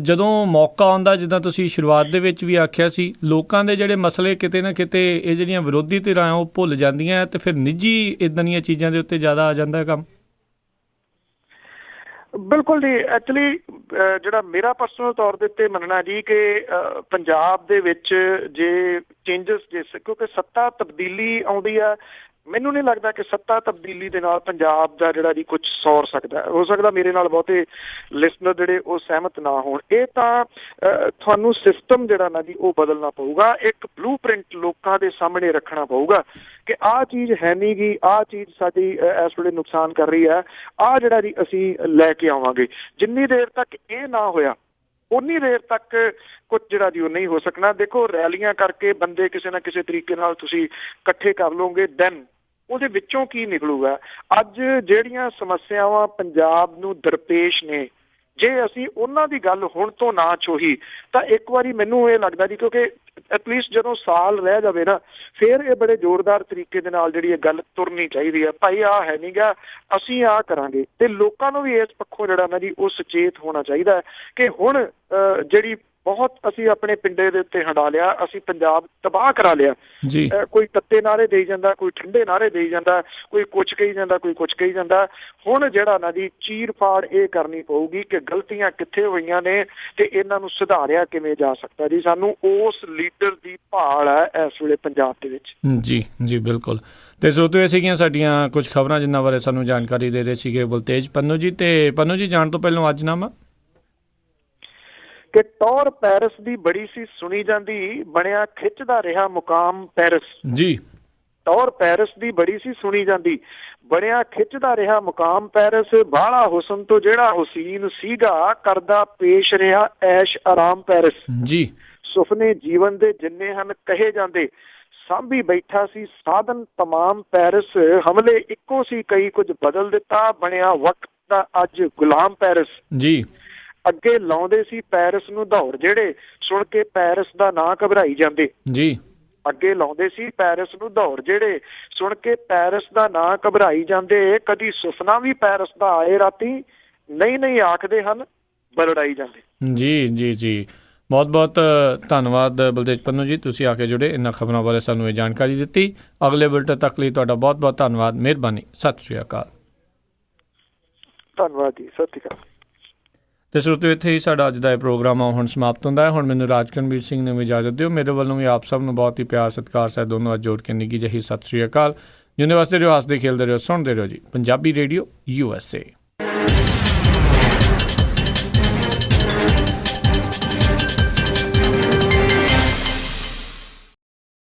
ਜਦੋਂ ਮੌਕਾ ਆਉਂਦਾ, ਜਿੱਦਾਂ ਤੁਸੀਂ ਸ਼ੁਰੂਆਤ ਦੇ ਵਿੱਚ ਵੀ ਆਖਿਆ ਸੀ, ਲੋਕਾਂ ਦੇ ਜਿਹੜੇ ਮਸਲੇ ਕਿਤੇ ਨਾ ਕਿਤੇ ਇਹ ਜਿਹੜੀਆਂ ਵਿਰੋਧੀ ਧਿਰਾਂ ਉਹ ਭੁੱਲ ਜਾਂਦੀਆਂ ਅਤੇ ਫਿਰ ਨਿੱਜੀ ਇੱਦਾਂ ਦੀਆਂ ਚੀਜ਼ਾਂ ਦੇ ਉੱਤੇ ਜ਼ਿਆਦਾ ਆ ਜਾਂਦਾ ਕੰਮ। ਬਿਲਕੁਲ ਜੀ, ਐਕਚੁਅਲੀ ਜਿਹੜਾ ਮੇਰਾ ਪਰਸਨਲ ਤੌਰ ਦੇ ਉੱਤੇ ਮੰਨਣਾ ਜੀ ਕਿ ਪੰਜਾਬ ਦੇ ਵਿੱਚ ਜੇ ਚੇਂਜਸ ਕਿਉਂਕਿ ਸੱਤਾ ਤਬਦੀਲੀ ਆਉਂਦੀ ਆ, ਮੈਨੂੰ ਨਹੀਂ ਲੱਗਦਾ ਕਿ ਸੱਤਾ ਤਬਦੀਲੀ ਦੇ ਨਾਲ ਪੰਜਾਬ ਦਾ ਜਿਹੜਾ ਜੀ ਕੁਝ ਸੌਰ ਸਕਦਾ। ਹੋ ਸਕਦਾ ਮੇਰੇ ਨਾਲ ਬਹੁਤੇ ਲਿਸਨਰ ਜਿਹੜੇ ਉਹ ਸਹਿਮਤ ਨਾ ਹੋਣ। ਇਹ ਤਾਂ ਤੁਹਾਨੂੰ ਸਿਸਟਮ ਜਿਹੜਾ ਨਾ ਜੀ ਉਹ ਬਦਲਣਾ ਪਊਗਾ, ਇੱਕ ਬਲੂ ਪ੍ਰਿੰਟ ਲੋਕਾਂ ਦੇ ਸਾਹਮਣੇ ਰੱਖਣਾ ਪਊਗਾ ਕਿ ਆਹ ਚੀਜ਼ ਹੈ ਨਹੀਂ ਗੀ, ਆਹ ਚੀਜ਼ ਸਾਡੀ ਇਸ ਵੇਲੇ ਨੁਕਸਾਨ ਕਰ ਰਹੀ ਹੈ, ਆਹ ਜਿਹੜਾ ਜੀ ਅਸੀਂ ਲੈ ਕੇ ਆਵਾਂਗੇ। ਜਿੰਨੀ ਦੇਰ ਤੱਕ ਇਹ ਨਾ ਹੋਇਆ ਉਨੀ ਦੇਰ ਤੱਕ ਕੁਝ ਜਿਹੜਾ ਜੀ ਉਹ ਨਹੀਂ ਹੋ ਸਕਣਾ। ਦੇਖੋ, ਰੈਲੀਆਂ ਕਰਕੇ ਬੰਦੇ ਕਿਸੇ ਨਾ ਕਿਸੇ ਤਰੀਕੇ ਨਾਲ ਤੁਸੀਂ ਇਕੱਠੇ ਕਰ ਲਓਗੇ, ਦੈਨ ਉਹਦੇ ਵਿੱਚੋਂ ਕੀ ਨਿਕਲੂਗਾ। ਅੱਜ ਜਿਹੜੀਆਂ ਸਮੱਸਿਆਵਾਂ ਪੰਜਾਬ ਨੂੰ ਦਰਪੇਸ਼ ਨੇ, ਜੇ ਅਸੀਂ ਉਹਨਾਂ ਦੀ ਗੱਲ ਹੁਣ ਤੋਂ ਨਾ ਛੋਹੀ ਤਾਂ ਇੱਕ ਵਾਰੀ ਮੈਨੂੰ ਇਹ ਲੱਗਦਾ ਜੀ, ਕਿਉਂਕਿ ਐਟਲੀਸਟ ਜਦੋਂ ਸਾਲ ਰਹਿ ਜਾਵੇ ਨਾ, ਫਿਰ ਇਹ ਬੜੇ ਜ਼ੋਰਦਾਰ ਤਰੀਕੇ ਦੇ ਨਾਲ ਜਿਹੜੀ ਇਹ ਗੱਲ ਤੁਰਨੀ ਚਾਹੀਦੀ ਹੈ। ਭਾਈ ਆਹ ਹੈ ਨੀ ਗਾ, ਅਸੀਂ ਆਹ ਕਰਾਂਗੇ। ਤੇ ਲੋਕਾਂ ਨੂੰ ਵੀ ਇਸ ਪੱਖੋਂ ਜਿਹੜਾ ਨਾ ਜੀ ਉਹ ਸੁਚੇਤ ਹੋਣਾ ਚਾਹੀਦਾ ਕਿ ਹੁਣ ਜਿਹੜੀ ਬਹੁਤ ਅਸੀਂ ਆਪਣੇ ਪਿੰਡੇ ਦੇ ਉੱਤੇ ਹੰਡਾ ਲਿਆ, ਅਸੀਂ ਪੰਜਾਬ ਤਬਾਹ ਕਰਾ ਲਿਆ ਜੀ। ਕੋਈ ਤੱਤੇ ਨਾਅਰੇ ਦੇਈ ਜਾਂਦਾ, ਕੋਈ ਠੰਡੇ ਨਾਅਰੇ ਦੇਈ ਜਾਂਦਾ, ਕੋਈ ਕੁਛ ਕਹੀ ਜਾਂਦਾ, ਕੋਈ ਕੁਛ ਕਹੀ ਜਾਂਦਾ। ਹੁਣ ਜਿਹੜਾ ਨਾ ਜੀ ਚੀਰ ਫਾੜ ਇਹ ਕਰਨੀ ਪਊਗੀ ਕਿ ਗਲਤੀਆਂ ਕਿੱਥੇ ਹੋਈਆਂ ਨੇ ਤੇ ਇਹਨਾਂ ਨੂੰ ਸੁਧਾਰਿਆ ਕਿਵੇਂ ਜਾ ਸਕਦਾ ਜੀ। ਸਾਨੂੰ ਉਸ ਲੀਡਰ ਦੀ ਭਾਲ ਹੈ ਇਸ ਵੇਲੇ ਪੰਜਾਬ ਦੇ ਵਿੱਚ। ਜੀ ਜੀ ਬਿਲਕੁਲ। ਤੇ ਸਰੋਤਿਓ, ਇਹ ਸੀਗੀਆਂ ਸਾਡੀਆਂ ਕੁਝ ਖਬਰਾਂ ਜਿਨ੍ਹਾਂ ਬਾਰੇ ਸਾਨੂੰ ਜਾਣਕਾਰੀ ਦੇ ਰਹੇ ਸੀਗੇ ਬਲਤੇਜ ਪੰਨੂ ਜੀ। ਤੇ ਪੰਨੂ ਜੀ, ਜਾਣ ਤੋਂ ਪਹਿਲਾਂ ਅੱਜ ਨਾਮਾ ਕਿ ਟੌਰ ਪੈਰਿਸ ਦੀ ਬੜੀ ਸੀ ਸੁਣੀ ਜਾਂਦੀ, ਬਣਿਆ ਖਿੱਚਦਾ ਰਿਹਾ ਮੁਕਾਮ ਪੈਰਿਸ ਜੀ। ਟੌਰ ਪੈਰਿਸ ਦੀ ਬੜੀ ਸੀ ਸੁਣੀ ਜਾਂਦੀ, ਬਣਿਆ ਖਿੱਚਦਾ ਰਿਹਾ ਮੁਕਾਮ ਪੈਰਿਸ। ਬਾਹਲਾ ਹੁਸਨ ਤੋਂ ਜਿਹੜਾ ਹੁਸੀਨ ਸੀਗਾ, ਕਰਦਾ ਪੇਸ਼ ਰਿਹਾ ਐਸ਼ ਆਰਾਮ ਪੈਰਿਸ ਜੀ। ਸੁਪਨੇ ਜੀਵਨ ਦੇ ਜਿੰਨੇ ਹਨ ਕਹੇ ਜਾਂਦੇ, ਸਾਂਭੀ ਬੈਠਾ ਸੀ ਸਾਧਨ ਤਮਾਮ ਪੈਰਿਸ। ਹਮਲੇ ਇੱਕੋ ਸੀ ਕਈ ਕੁਝ ਬਦਲ ਦਿੱਤਾ, ਬਣਿਆ ਵਕਤ ਦਾ ਅੱਜ ਗੁਲਾਮ ਪੈਰਿਸ ਜੀ। ਅੱਗੇ ਲਾਉਂਦੇ ਸੀ ਪੈਰਿਸ ਨੂੰ ਦੌੜ ਜਿਹੜੇ, ਸੁਣ ਕੇ ਪੈਰਿਸ ਦਾ ਨਾਂ ਘਬਰਾਈ ਜਾਂਦੇ ਜੀ। ਅੱਗੇ ਲਾਉਂਦੇ ਸੀ ਪੈਰਿਸ ਨੂੰ ਦੌੜ ਜਿਹੜੇ, ਸੁਣ ਕੇ ਪੈਰਿਸ ਦਾ ਨਾਂ ਘਬਰਾਈ ਜਾਂਦੇ। ਕਦੀ ਸੁਪਨਾ ਵੀ ਪੈਰਿਸ ਦਾ ਆਏ ਰਾਤੀ, ਨਹੀਂ ਨਹੀਂ ਆਖਦੇ ਹਨ ਬਰੜਾਈ ਜਾਂਦੇ ਜੀ। ਜੀ ਜੀ, ਬਹੁਤ ਬਹੁਤ ਧੰਨਵਾਦ ਬਲਤੇਜ ਪੰਨੂ ਜੀ, ਤੁਸੀਂ ਆ ਕੇ ਜੁੜੇ, ਇਹਨਾਂ ਖਬਰਾਂ ਬਾਰੇ ਸਾਨੂੰ ਇਹ ਜਾਣਕਾਰੀ ਦਿੱਤੀ। ਅਗਲੇ ਬੁਲੇਟਿਨ ਤੱਕ ਲਈ ਤੁਹਾਡਾ ਬਹੁਤ ਬਹੁਤ ਧੰਨਵਾਦ, ਮਿਹਰਬਾਨੀ, ਸਤਿ ਸ਼੍ਰੀ ਅਕਾਲ। ਧੰਨਵਾਦ ਜੀ, ਸਤਿ ਸ਼੍ਰੀ ਅਕਾਲ। ਤੇ ਸਰੋਤਿਓ, ਇੱਥੇ ਹੀ ਸਾਡਾ ਅੱਜ ਦਾ ਇਹ ਪ੍ਰੋਗਰਾਮ ਹੁਣ ਸਮਾਪਤ ਹੁੰਦਾ ਹੈ। ਹੁਣ ਮੈਨੂੰ ਰਾਜਕਰਨਵੀਰ ਸਿੰਘ ਨੇ ਵੀ ਇਜਾਜ਼ਤ ਦਿਓ। ਮੇਰੇ ਵੱਲੋਂ ਵੀ ਆਪ ਸਭ ਨੂੰ ਬਹੁਤ ਹੀ ਪਿਆਰ ਸਤਿਕਾਰ ਸਹਿਤ ਦੋਨੋਂ ਅੱਜ ਜੋੜ ਕੇ ਨਿੱਘੀ ਜਿਹੀ ਸਤਿ ਸ਼੍ਰੀ ਅਕਾਲ। ਜਿਉਂਦੇ ਵਾਸਤੇ ਰਹੋ, ਹੱਸਦੇ ਖੇਲਦੇ ਰਹੋ, ਸੁਣਦੇ ਰਹੋ ਜੀ ਪੰਜਾਬੀ ਰੇਡੀਓ USA।